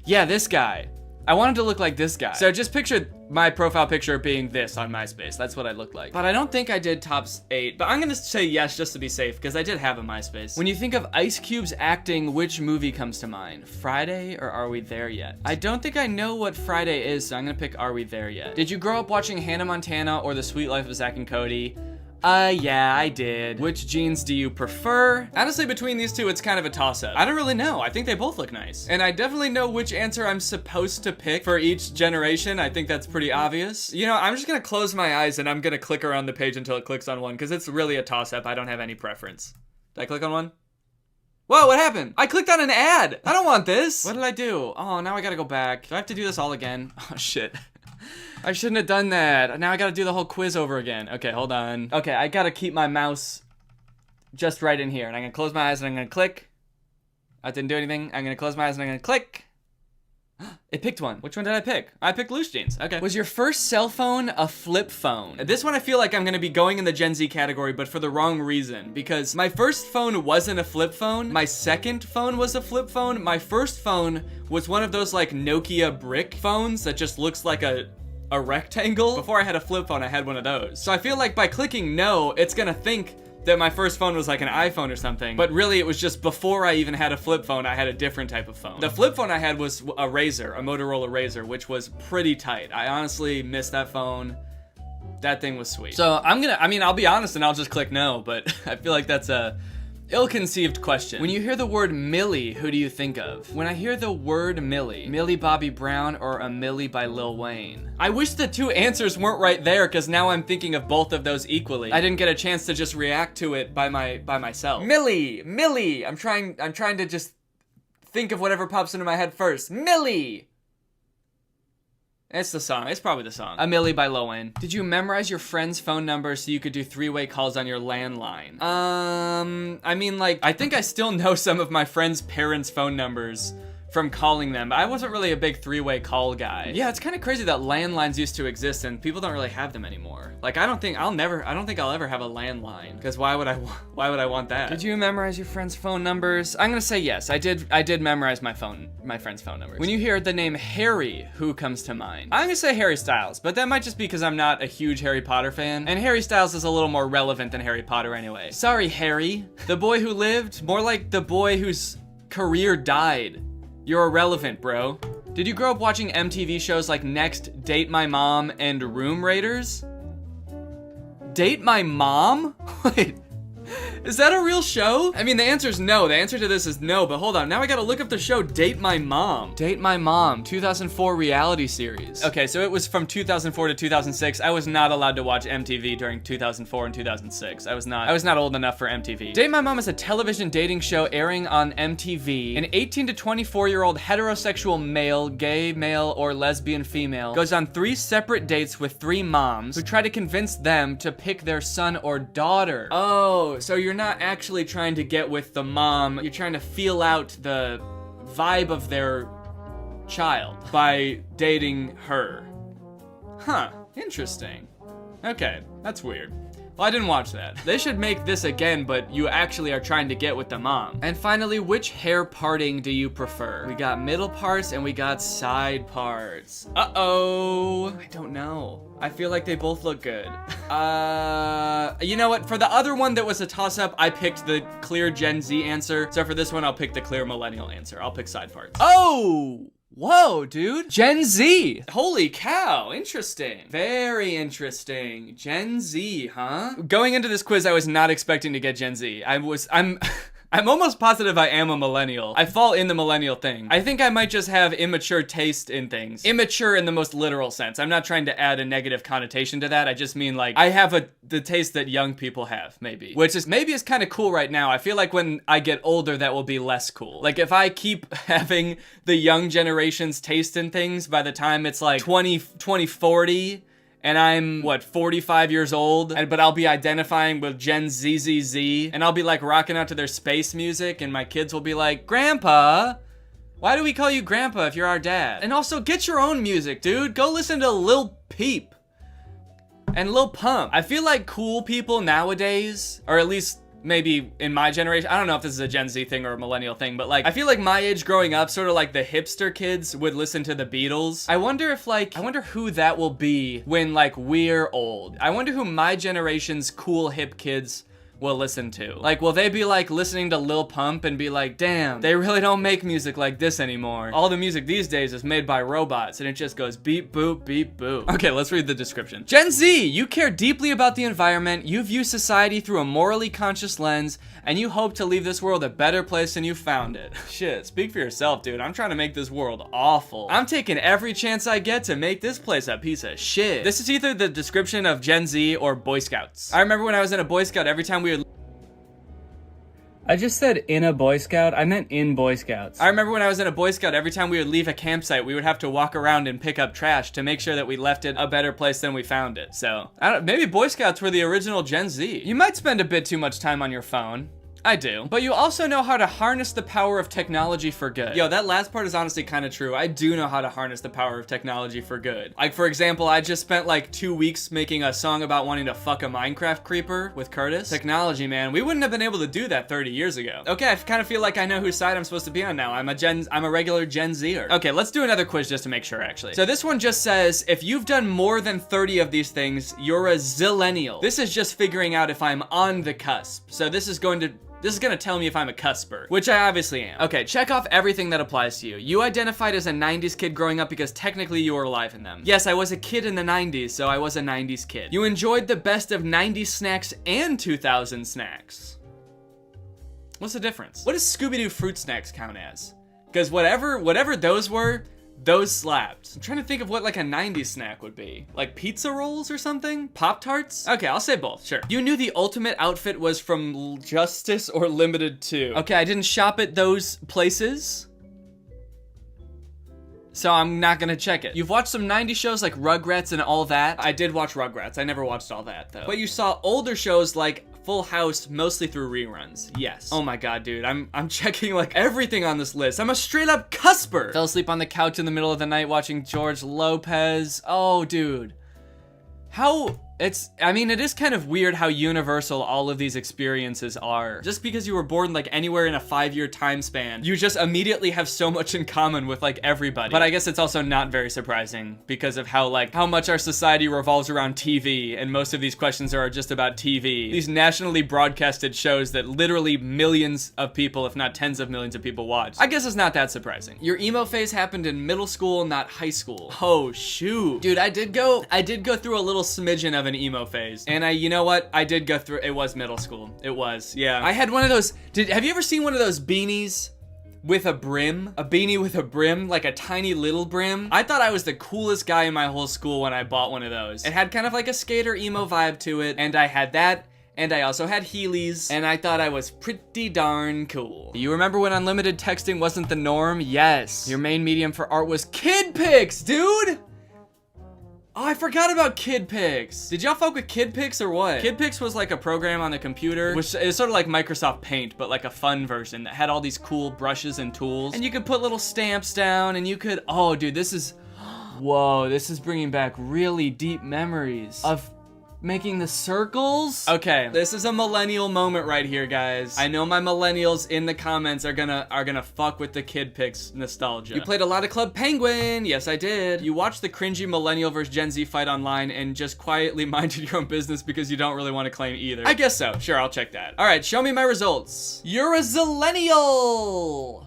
Yeah, this guy. I wanted to look like this guy. So just picture my profile picture being this on MySpace. That's what I looked like. But I don't think I did top 8. But I'm gonna say yes just to be safe because I did have a MySpace. When you think of Ice Cube's acting, which movie comes to mind? Friday or Are We There Yet? I don't think I know what Friday is, so I'm gonna pick Are We There Yet? Did you grow up watching Hannah Montana or The Sweet Life of Zack and Cody? Yeah, I did. Which jeans do you prefer? Honestly, between these two, it's kind of a toss-up. I don't really know. I think they both look nice. And I definitely know which answer I'm supposed to pick for each generation. I think that's pretty obvious. You know, I'm just gonna close my eyes and I'm gonna click around the page until it clicks on one, because it's really a toss-up. I don't have any preference. Did I click on one? Whoa, what happened? I clicked on an ad. I don't want this. What did I do? Oh, now I gotta go back. Do I have to do this all again? Oh, shit. I shouldn't have done that. Now I gotta do the whole quiz over again. Okay, hold on. Okay, I gotta keep my mouse just right in here. And I'm gonna close my eyes and I'm gonna click. I didn't do anything. I'm gonna close my eyes and I'm gonna click. It picked one. Which one did I pick? I picked loose jeans. Okay. Was your first cell phone a flip phone? This one I feel like I'm gonna be going in the Gen Z category, but for the wrong reason. Because my first phone wasn't a flip phone. My second phone was a flip phone. My first phone was one of those like Nokia brick phones that just looks like a rectangle. Before I had a flip phone, I had one of those. So I feel like by clicking no, it's gonna think that my first phone was like an iPhone or something, but really it was just before I even had a flip phone, I had a different type of phone. The flip phone I had was a Razr, a Motorola Razr, which was pretty tight. I honestly miss that phone. That thing was sweet. So I'll be honest and I'll just click no, but I feel like that's a ill-conceived question. When you hear the word Millie, who do you think of? When I hear the word Millie, Millie Bobby Brown or a Millie by Lil Wayne? I wish the two answers weren't right there, because now I'm thinking of both of those equally. I didn't get a chance to just react to it by myself. Millie! I'm trying to just think of whatever pops into my head first. Millie! It's the song. It's probably the song. A Millie by Lil Wayne. Did you memorize your friend's phone number so you could do three-way calls on your landline? I mean, like, I think I still know some of my friends' parents' phone numbers from calling them. I wasn't really a big three-way call guy. Yeah, it's kind of crazy that landlines used to exist and people don't really have them anymore. Like, I don't think I'll ever have a landline, because why would I want that? Did you memorize your friends' phone numbers? I'm gonna say yes. I did memorize my friend's phone numbers. When you hear the name Harry, who comes to mind? I'm gonna say Harry Styles, but that might just be because I'm not a huge Harry Potter fan, and Harry Styles is a little more relevant than Harry Potter anyway. Sorry, Harry. The boy who lived? More like the boy whose career died. You're irrelevant, bro. Did you grow up watching MTV shows like Next, Date My Mom, and Room Raiders? Date My Mom? Wait, is that a real show? I mean, the answer's no. The answer to this is no, but hold on. Now I gotta look up the show Date My Mom. Date My Mom, 2004 reality series. Okay, so it was from 2004 to 2006. I was not allowed to watch MTV during 2004 and 2006. I was not old enough for MTV. Date My Mom is a television dating show airing on MTV. An 18 to 24-year-old heterosexual male, gay male, or lesbian female goes on 3 separate dates with 3 moms who try to convince them to pick their son or daughter. Oh, so you're not actually trying to get with the mom, you're trying to feel out the vibe of their child by dating her. Huh, interesting. Okay, that's weird. Well, I didn't watch that. They should make this again, but you actually are trying to get with the mom. And finally, which hair parting do you prefer? We got middle parts and we got side parts. Uh-oh. I don't know. I feel like they both look good. You know what? For the other one that was a toss-up, I picked the clear Gen Z answer. So for this one, I'll pick the clear millennial answer. I'll pick side parts. Oh! Whoa, dude. Gen Z. Holy cow. Interesting. Very interesting. Gen Z, huh? Going into this quiz, I was not expecting to get Gen Z. I'm almost positive I am a millennial. I fall in the millennial thing. I think I might just have immature taste in things. Immature in the most literal sense. I'm not trying to add a negative connotation to that. I just mean like, I have the taste that young people have, maybe. Which is, maybe is kind of cool right now. I feel like when I get older, that will be less cool. Like if I keep having the young generation's taste in things, by the time it's like 2040, and I'm, 45 years old, but I'll be identifying with Gen ZZZ, and I'll be like rocking out to their space music, and my kids will be like, Grandpa, why do we call you Grandpa if you're our dad? And also, get your own music, dude. Go listen to Lil Peep and Lil Pump. I feel like cool people nowadays, or at least maybe in my generation, I don't know if this is a Gen Z thing or a millennial thing, but like, I feel like my age growing up, sort of like the hipster kids would listen to the Beatles. I wonder who that will be when like we're old. I wonder who my generation's cool hip kids will listen to? Like, will they be like listening to Lil Pump and be like, damn, they really don't make music like this anymore. All the music these days is made by robots and it just goes beep boop, beep boop. Okay, let's read the description. Gen Z, you care deeply about the environment, you view society through a morally conscious lens, and you hope to leave this world a better place than you found it. Shit, speak for yourself, dude. I'm trying to make this world awful. I'm taking every chance I get to make this place a piece of shit. This is either the description of Gen Z or Boy Scouts. I remember when I was in a Boy Scout, every time we would... I just said in a Boy Scout, I meant in Boy Scouts. I remember when I was in a Boy Scout, every time we would leave a campsite, we would have to walk around and pick up trash to make sure that we left it a better place than we found it. So, maybe Boy Scouts were the original Gen Z. You might spend a bit too much time on your phone. I do. But you also know how to harness the power of technology for good. Yo, that last part is honestly kind of true. I do know how to harness the power of technology for good. Like, for example, I just spent like 2 weeks making a song about wanting to fuck a Minecraft creeper with Curtis. Technology, man. We wouldn't have been able to do that 30 years ago. Okay, I kind of feel like I know whose side I'm supposed to be on now. I'm a regular Gen Zer. Okay, let's do another quiz just to make sure, actually. So this one just says, if you've done more than 30 of these things, you're a zillennial. This is just figuring out if I'm on the cusp. So this is gonna tell me if I'm a cusper, which I obviously am. Okay, check off everything that applies to you. You identified as a 90s kid growing up because technically you were alive in them. Yes, I was a kid in the 90s, so I was a 90s kid. You enjoyed the best of 90s snacks and 2000 snacks. What's the difference? What does Scooby-Doo fruit snacks count as? Because whatever those were, those slapped. I'm trying to think of what like a 90s snack would be. Like pizza rolls or something? Pop-Tarts? Okay, I'll say both, sure. You knew the ultimate outfit was from Justice or Limited 2. Okay, I didn't shop at those places, so I'm not gonna check it. You've watched some 90s shows like Rugrats and all that. I did watch Rugrats. I never watched all that though. But you saw older shows like Full House mostly through reruns. Yes. Oh my god, dude. I'm checking like everything on this list. I'm a straight up cusper. Fell asleep on the couch in the middle of the night watching George Lopez. Oh, dude. It is kind of weird how universal all of these experiences are. Just because you were born like anywhere in a 5-year time span, you just immediately have so much in common with like everybody. But I guess it's also not very surprising because of how much our society revolves around TV, and most of these questions are just about TV. These nationally broadcasted shows that literally millions of people, if not tens of millions of people watch. I guess it's not that surprising. Your emo phase happened in middle school, not high school. Oh shoot. Dude, I did go through a little smidgen of an emo phase. And you know what? I did go through, it was middle school. It was, yeah. I had one of those, have you ever seen one of those beanies with a brim? A beanie with a brim, like a tiny little brim? I thought I was the coolest guy in my whole school when I bought one of those. It had kind of like a skater emo vibe to it, and I had that, and I also had Heelys, and I thought I was pretty darn cool. You remember when unlimited texting wasn't the norm? Yes. Your main medium for art was kid pics, dude! Oh, I forgot about Kid Pics. Did y'all fuck with Kid Pics or what? Kid Pics was like a program on the computer, which is sort of like Microsoft Paint, but like a fun version that had all these cool brushes and tools. And you could put little stamps down, and you could, oh dude, this is, whoa, this is bringing back really deep memories of making the circles. Okay, this is a millennial moment right here, guys. I know my millennials in the comments are gonna fuck with the Kid Pics nostalgia. You played a lot of Club Penguin. Yes, I did. You watched the cringy millennial versus Gen Z fight online and just quietly minded your own business because you don't really want to claim either. I guess so. Sure, I'll check that. All right, show me my results. You're a zillennial.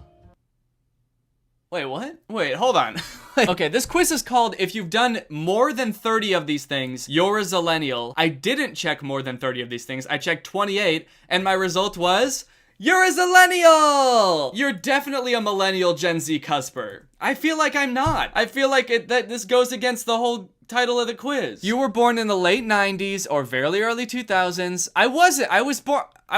Wait, what? Wait, hold on. Okay, this quiz is called If You've Done More Than 30 of These Things, You're a Zillennial. I didn't check more than 30 of these things. I checked 28, and my result was, you're a zillennial! You're definitely a millennial Gen Z cusper. I feel like I'm not. I feel like that this goes against the whole title of the quiz. You were born in the late 90s or very early 2000s. I wasn't. I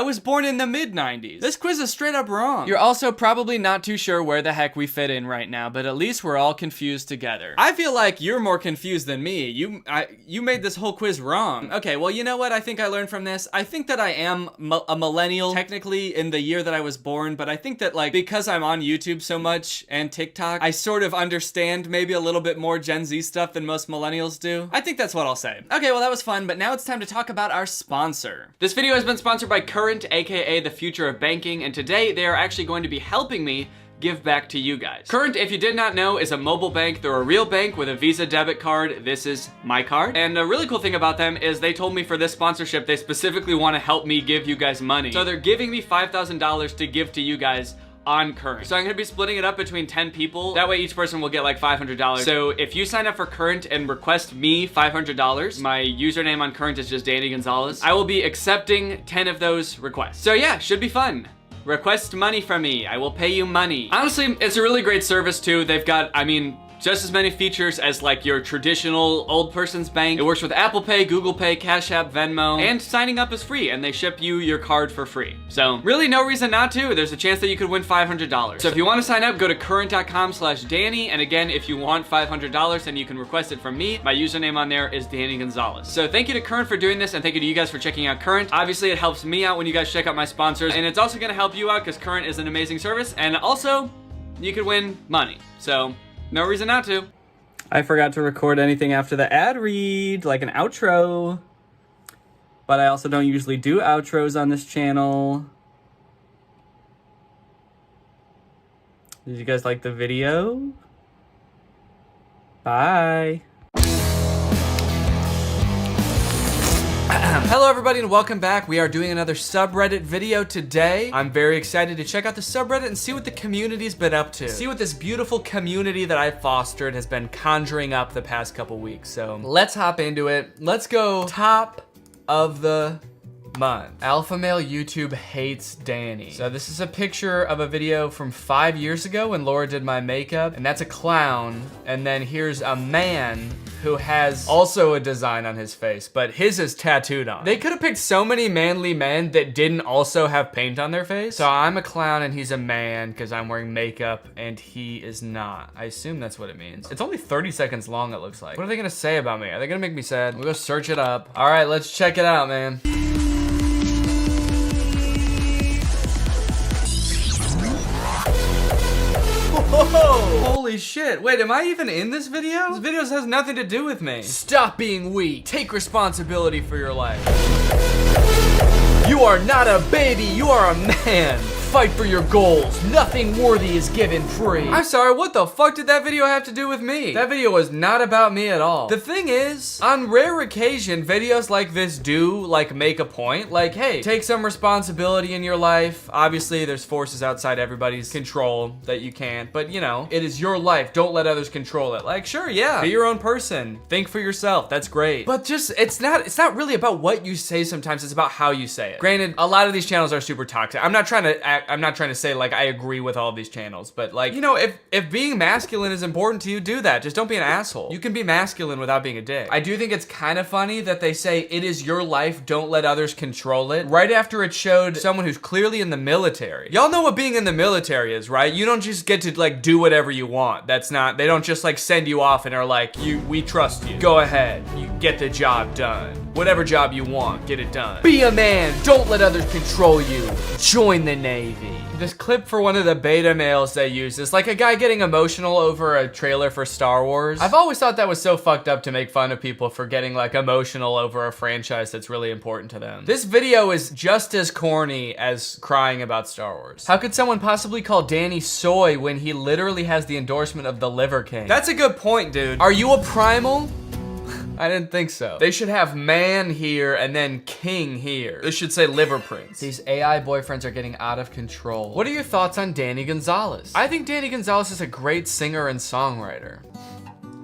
was born in the mid-90s. This quiz is straight up wrong. You're also probably not too sure where the heck we fit in right now, but at least we're all confused together. I feel like you're more confused than me. You made this whole quiz wrong. Okay, well, you know what I think I learned from this? I think that I am a millennial, technically, in the year that I was born, but I think that, like, because I'm on YouTube so much and TikTok, I sort of understand maybe a little bit more Gen Z stuff than most millennials do. I think that's what I'll say. Okay, well, that was fun, but now it's time to talk about our sponsor. This video has been sponsored by Current, aka the future of banking, and today they are actually going to be helping me give back to you guys. Current, if you did not know, is a mobile bank. They're a real bank with a Visa debit card. This is my card. And a really cool thing about them is they told me for this sponsorship, they specifically want to help me give you guys money. So they're giving me $5,000 to give to you guys on Current. So I'm gonna be splitting it up between 10 people. That way each person will get like $500. So if you sign up for Current and request me $500, my username on Current is just Danny Gonzelez. I will be accepting 10 of those requests. So yeah, should be fun. Request money from me. I will pay you money. Honestly, it's a really great service too. They've got, I mean, just as many features as like your traditional old person's bank. It works with Apple Pay, Google Pay, Cash App, Venmo, and signing up is free and they ship you your card for free. So really no reason not to. There's a chance that you could win $500. So if you want to sign up, go to current.com/Danny. And again, if you want $500, then you can request it from me. My username on there is Danny Gonzalez. So thank you to Current for doing this and thank you to you guys for checking out Current. Obviously it helps me out when you guys check out my sponsors and it's also gonna help you out because Current is an amazing service and also you could win money. So no reason not to. I forgot to record anything after the ad read, like an outro. But I also don't usually do outros on this channel. Did you guys like the video? Bye. Hello everybody and welcome back. We are doing another subreddit video today. I'm very excited to check out the subreddit and see what the community's been up to. See what this beautiful community that I've fostered has been conjuring up the past couple weeks. So let's hop into it. Let's go top of the month. Alpha male YouTube hates Danny. So this is a picture of a video from 5 years ago when Laura did my makeup, and that's a clown. And then here's a man who has also a design on his face, but his is tattooed on. They could have picked so many manly men that didn't also have paint on their face. So I'm a clown and he's a man because I'm wearing makeup and he is not. I assume that's what it means. It's only 30 seconds long, it looks like. What are they gonna say about me? Are they gonna make me sad? We'll go search it up. All right, let's check it out, man. Whoa! Holy shit. Wait, am I even in this video? This video has nothing to do with me. Stop being weak. Take responsibility for your life. You are not a baby, you are a man. Fight for your goals. Nothing worthy is given free. I'm sorry, what the fuck did that video have to do with me? That video was not about me at all. The thing is, on rare occasion, videos like this do like make a point. Like, hey, take some responsibility in your life. Obviously, there's forces outside everybody's control that you can't, but you know, it is your life. Don't let others control it. Like, sure, yeah, be your own person. Think for yourself. That's great. But just, it's not really about what you say sometimes, it's about how you say it. Granted, a lot of these channels are super toxic. I'm not trying to say like I agree with all of these channels, but like, you know, if being masculine is important to you, do that. Just don't be an asshole. You can be masculine without being a dick. I do think it's kind of funny that they say it is your life, don't let others control it, right after it showed someone who's clearly in the military. Y'all know what being in the military is, right? You don't just get to like do whatever you want. That's not, they don't just like send you off and are like, we trust you. Go ahead, you get the job done. Whatever job you want, get it done. Be a man, don't let others control you. Join the Navy. This clip for one of the beta males they use is like a guy getting emotional over a trailer for Star Wars. I've always thought that was so fucked up to make fun of people for getting like emotional over a franchise that's really important to them. This video is just as corny as crying about Star Wars. How could someone possibly call Danny soy when he literally has the endorsement of the Liver King? That's a good point, dude. Are you a primal? I didn't think so. They should have man here and then king here. This should say liver prince. These AI boyfriends are getting out of control. What are your thoughts on Danny Gonzelez? I think Danny Gonzelez is a great singer and songwriter.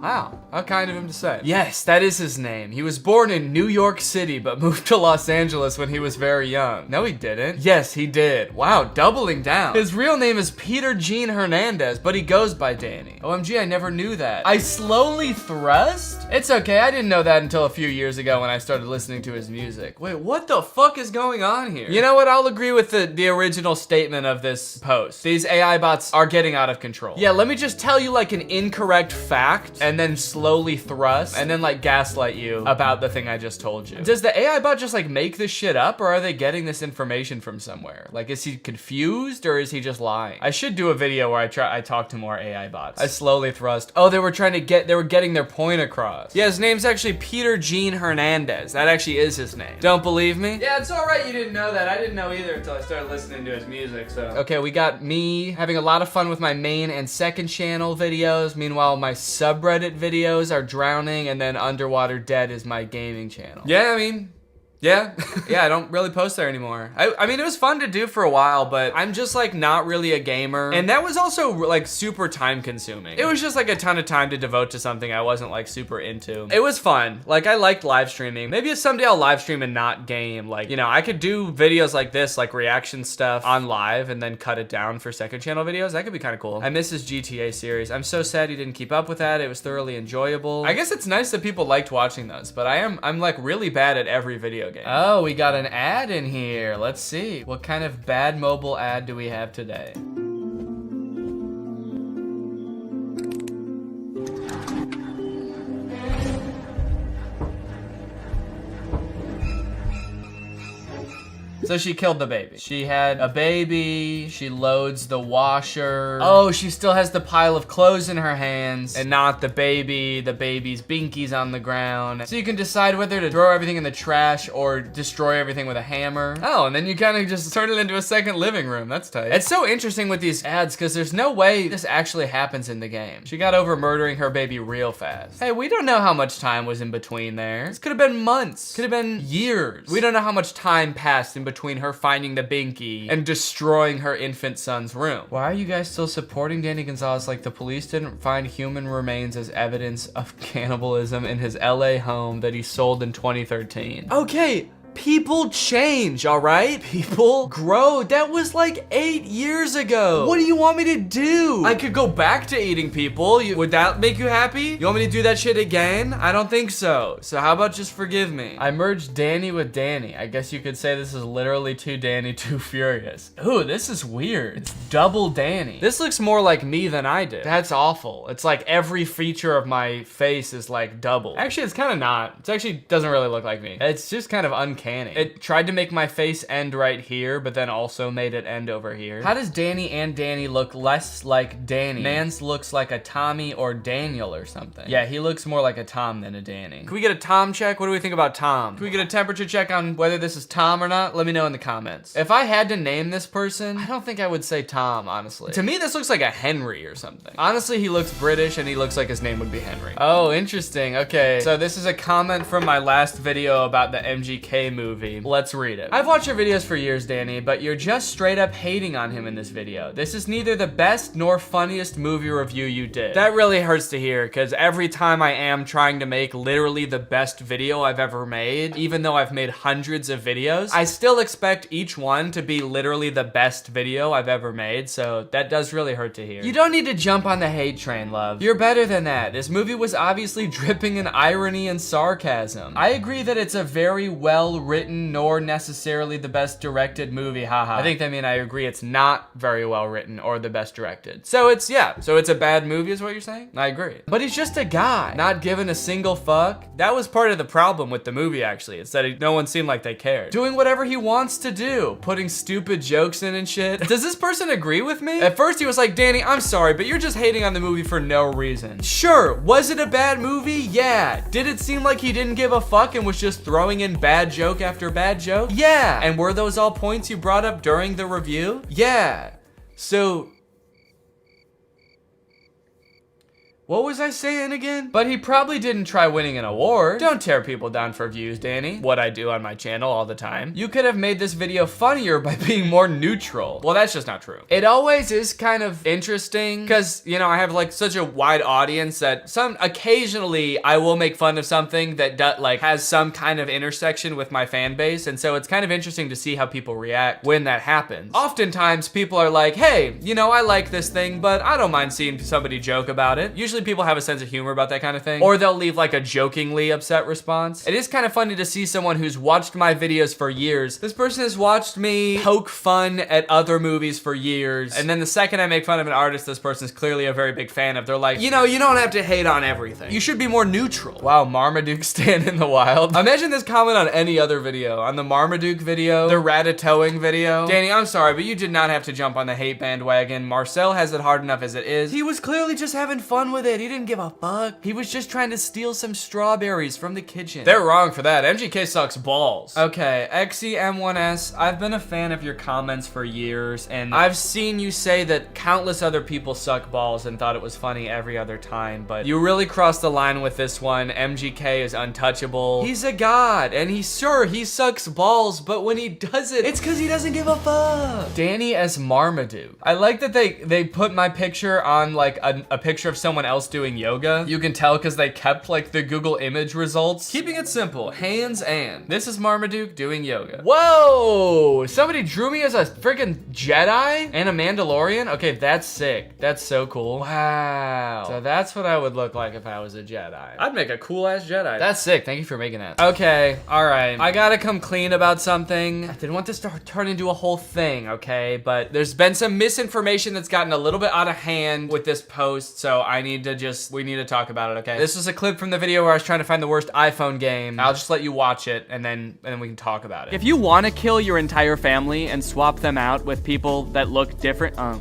Wow, how kind of him to say. Yes, that is his name. He was born in New York City, but moved to Los Angeles when he was very young. No, he didn't. Yes, he did. Wow, doubling down. His real name is Peter Gene Hernandez, but he goes by Danny. OMG, I never knew that. I slowly thrust? It's okay, I didn't know that until a few years ago when I started listening to his music. Wait, what the fuck is going on here? You know what, I'll agree with the original statement of this post. These AI bots are getting out of control. Yeah, let me just tell you like an incorrect fact, and and then slowly thrust and then like gaslight you about the thing I just told you. Does the AI bot just like make this shit up, or are they getting this information from somewhere? Like, is he confused or is he just lying? I should do a video where I talk to more AI bots. I slowly thrust. Oh, they were getting their point across. Yeah, his name's actually Peter Gene Hernandez. That actually is his name. Don't believe me? Yeah, it's all right you didn't know that. I didn't know either until I started listening to his music, so. Okay, we got me having a lot of fun with my main and second channel videos. Meanwhile, my subreddit videos are drowning, and then Underwater Dead is my gaming channel. Yeah, I mean, yeah, I don't really post there anymore. I mean, it was fun to do for a while, but I'm just like not really a gamer. And that was also like super time consuming. It was just like a ton of time to devote to something I wasn't like super into. It was fun. Like I liked live streaming. Maybe someday I'll live stream and not game. Like, you know, I could do videos like this, like reaction stuff on live and then cut it down for second channel videos. That could be kind of cool. I miss his GTA series. I'm so sad he didn't keep up with that. It was thoroughly enjoyable. I guess it's nice that people liked watching those, but I'm like really bad at every video game. Oh, we got an ad in here. Let's see. What kind of bad mobile ad do we have today? So she killed the baby. She had a baby, she loads the washer. Oh, she still has the pile of clothes in her hands and not the baby. The baby's binky's on the ground. So you can decide whether to throw everything in the trash or destroy everything with a hammer. Oh, and then you kind of just turn it into a second living room. That's tight. It's so interesting with these ads because there's no way this actually happens in the game. She got over murdering her baby real fast. Hey, we don't know how much time was in between there. This could have been months. Could have been years. We don't know how much time passed in between her finding the binky and destroying her infant son's room. Why are you guys still supporting Danny Gonzelez like the police didn't find human remains as evidence of cannibalism in his LA home that he sold in 2013? Okay. People change, all right? People grow. That was like 8 years ago. What do you want me to do? I could go back to eating people. Would that make you happy? You want me to do that shit again? I don't think so. So how about just forgive me? I merged Danny with Danny. I guess you could say this is literally Too Danny, Too Furious. Ooh, this is weird. It's double Danny. This looks more like me than I did. That's awful. It's like every feature of my face is like double. Actually, it's kind of not. It actually doesn't really look like me. It's just kind of uncanny. It tried to make my face end right here, but then also made it end over here. How does Danny and Danny look less like Danny? Man's looks like a Tommy or Daniel or something. Yeah, he looks more like a Tom than a Danny. Can we get a Tom check? What do we think about Tom? Can we get a temperature check on whether this is Tom or not? Let me know in the comments. If I had to name this person, I don't think I would say Tom, honestly. To me, this looks like a Henry or something. Honestly, he looks British and he looks like his name would be Henry. Oh, interesting. Okay, so this is a comment from my last video about the MGK movie. Let's read it. I've watched your videos for years, Danny, but you're just straight up hating on him in this video. This is neither the best nor funniest movie review you did. That really hurts to hear, because every time I am trying to make literally the best video I've ever made, even though I've made hundreds of videos, I still expect each one to be literally the best video I've ever made, so that does really hurt to hear. You don't need to jump on the hate train, love. You're better than that. This movie was obviously dripping in irony and sarcasm. I agree that it's a very well written nor necessarily the best directed movie, haha. I think they mean I agree it's not very well written or the best directed. So it's a bad movie is what you're saying? I agree. But he's just a guy, not giving a single fuck. That was part of the problem with the movie, actually. It's that no one seemed like they cared. Doing whatever he wants to do, putting stupid jokes in and shit. Does this person agree with me? At first he was like, Danny, I'm sorry, but you're just hating on the movie for no reason. Sure, was it a bad movie? Yeah. Did it seem like he didn't give a fuck and was just throwing in bad joke after bad joke? Yeah. And were those all points you brought up during the review? Yeah. So what was I saying again? But he probably didn't try winning an award. Don't tear people down for views, Danny. What I do on my channel all the time. You could have made this video funnier by being more neutral. Well, that's just not true. It always is kind of interesting because, you know, I have like such a wide audience that occasionally I will make fun of something that like has some kind of intersection with my fan base. And so it's kind of interesting to see how people react when that happens. Oftentimes people are like, hey, you know, I like this thing, but I don't mind seeing somebody joke about it. Usually usually people have a sense of humor about that kind of thing, or they'll leave like a jokingly upset response. It is kind of funny to see someone who's watched my videos for years. This person has watched me poke fun at other movies for years, and then the second I make fun of an artist this person's clearly a very big fan of, they're like, you know, you don't have to hate on everything. You should be more neutral. Wow, Marmaduke stand in the wild. Imagine this comment on any other video. On the Marmaduke video, the ratatouille video. Danny, I'm sorry, but you did not have to jump on the hate bandwagon. Marcel has it hard enough as it is. He was clearly just having fun with it. He didn't give a fuck. He was just trying to steal some strawberries from the kitchen. They're wrong for that. MGK sucks balls. Okay, XEM1S, I've been a fan of your comments for years, and I've seen you say that countless other people suck balls and thought it was funny every other time, but you really crossed the line with this one. MGK is untouchable. He's a god, and he sucks balls, but when he does it, it's because he doesn't give a fuck. Danny as Marmaduke. I like that they put my picture on like a picture of someone else doing yoga. You can tell because they kept like the Google image results. Keeping it simple, hands and. This is Marmaduke doing yoga. Whoa, somebody drew me as a freaking Jedi and a Mandalorian. Okay, that's sick. That's so cool. Wow. So that's what I would look like if I was a Jedi. I'd make a cool ass Jedi. That's sick. Thank you for making that. Okay, all right. I gotta come clean about something. I didn't want this to turn into a whole thing, okay? But there's been some misinformation that's gotten a little bit out of hand with this post, so we need to talk about it, okay? This was a clip from the video where I was trying to find the worst iPhone game. I'll just let you watch it and then we can talk about it. If you want to kill your entire family and swap them out with people that look different, oh,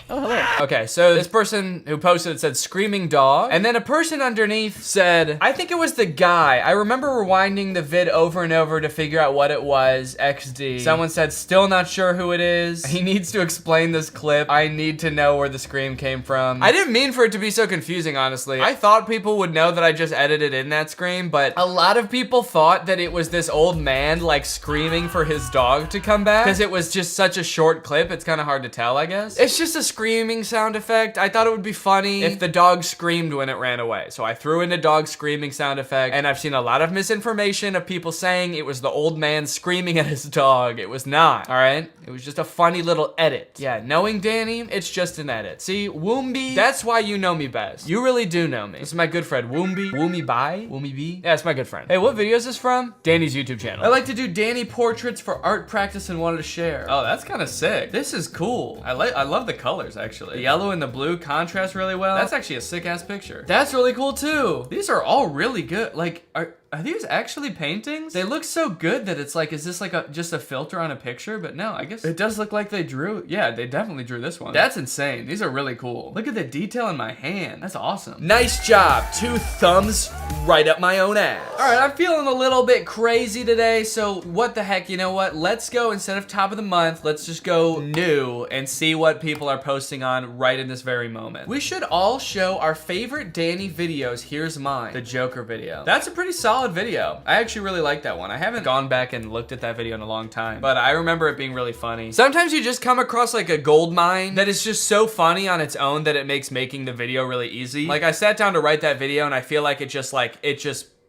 hello. Okay, so this person who posted it said screaming dog, and then a person underneath said, I think it was the guy. I remember rewinding the vid over and over to figure out what it was, XD. Someone said, still not sure who it is. He needs to explain this clip. I need to know where the scream came from. I didn't mean for it to be so confusing, honestly. I thought people would know that I just edited in that scream, but a lot of people thought that it was this old man like screaming for his dog to come back, because it was just such a short clip. It's kind of hard to tell, I guess. It's just a screaming sound effect. I thought it would be funny if the dog screamed when it ran away. So I threw in a dog screaming sound effect, and I've seen a lot of misinformation of people saying it was the old man screaming at his dog. It was not, all right? It was just a funny little edit. Yeah, knowing Danny, it's just an edit. See, Woombi, that's why you know me best. You really do know me. This is my good friend, Woombi. Woomy Bai? Woomy B? Yeah, it's my good friend. Hey, what video is this from? Danny's YouTube channel. I like to do Danny portraits for art practice and wanted to share. Oh, that's kind of sick. This is cool. I love the colors, actually. The yellow and the blue contrast really well. That's actually a sick ass picture. That's really cool too. These are all really good. Like, are these actually paintings? They look so good that it's like, is this like just a filter on a picture? But no, I guess it does look like they drew. Yeah, they definitely drew this one. That's insane. These are really cool. Look at the detail in my hand. That's awesome. Nice job. 2 thumbs right up my own ass. All right, I'm feeling a little bit crazy today. So what the heck, you know what? Let's go, instead of top of the month, let's just go new and see what people are posting on right in this very moment. We should all show our favorite Danny videos. Here's mine, the Joker video. That's a pretty solid video. I actually really like that one. I haven't gone back and looked at that video in a long time, but I remember it being really funny. Sometimes you just come across like a gold mine that is just so funny on its own that it makes making the video really easy. Like, I sat down to write that video and I feel like it just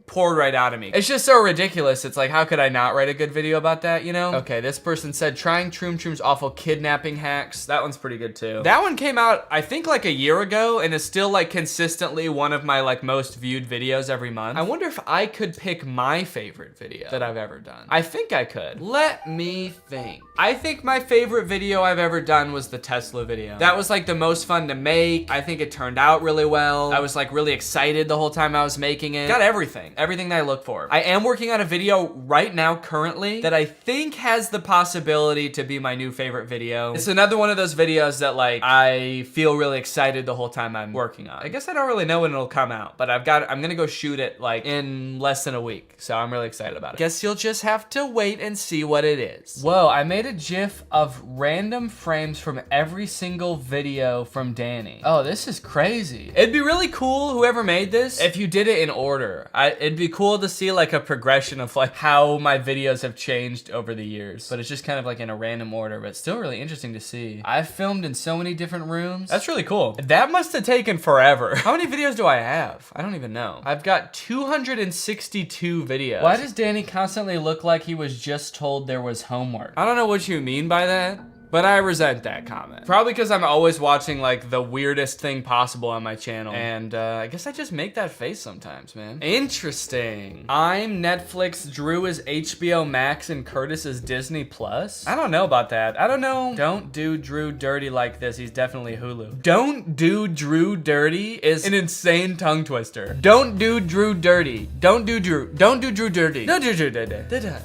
poured right out of me. It's just so ridiculous. It's like, how could I not write a good video about that, you know? Okay, this person said, trying Troom Troom's awful kidnapping hacks. That one's pretty good too. That one came out, I think, like a year ago, and is still like consistently one of my like most viewed videos every month. I wonder if I could pick my favorite video that I've ever done. I think I could. Let me think. I think my favorite video I've ever done was the Tesla video. That was like the most fun to make. I think it turned out really well. I was like really excited the whole time I was making it. Got everything that I look for. I am working on a video right now currently that I think has the possibility to be my new favorite video. It's another one of those videos that like I feel really excited the whole time I'm working on. I guess I don't really know when it'll come out, but I'm gonna go shoot it like in less than a week. So I'm really excited about it. Guess you'll just have to wait and see what it is. Whoa, I made a GIF of random frames from every single video from Danny. Oh, this is crazy. It'd be really cool, whoever made this, if you did it in order. It'd be cool to see like a progression of like how my videos have changed over the years, but it's just kind of like in a random order, but still really interesting to see. I've filmed in so many different rooms. That's really cool. That must have taken forever. How many videos do I have? I don't even know. I've got 262 videos. Why does Danny constantly look like he was just told there was homework? I don't know what you mean by that. But I resent that comment. Probably because I'm always watching like the weirdest thing possible on my channel. And I guess I just make that face sometimes, man. Interesting. I'm Netflix, Drew is HBO Max, and Curtis is Disney Plus. I don't know about that. I don't know. Don't do Drew dirty like this. He's definitely Hulu. Don't do Drew dirty is an insane tongue twister. Don't do Drew dirty. Don't do Drew. Don't do Drew dirty. Don't do Drew dirty.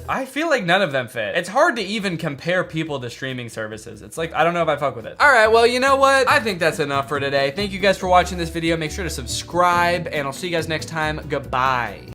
I feel like none of them fit. It's hard to even compare people to streaming services. It's like, I don't know if I fuck with it. All right, well, you know what? I think that's enough for today. Thank you guys for watching this video. Make sure to subscribe, and I'll see you guys next time. Goodbye.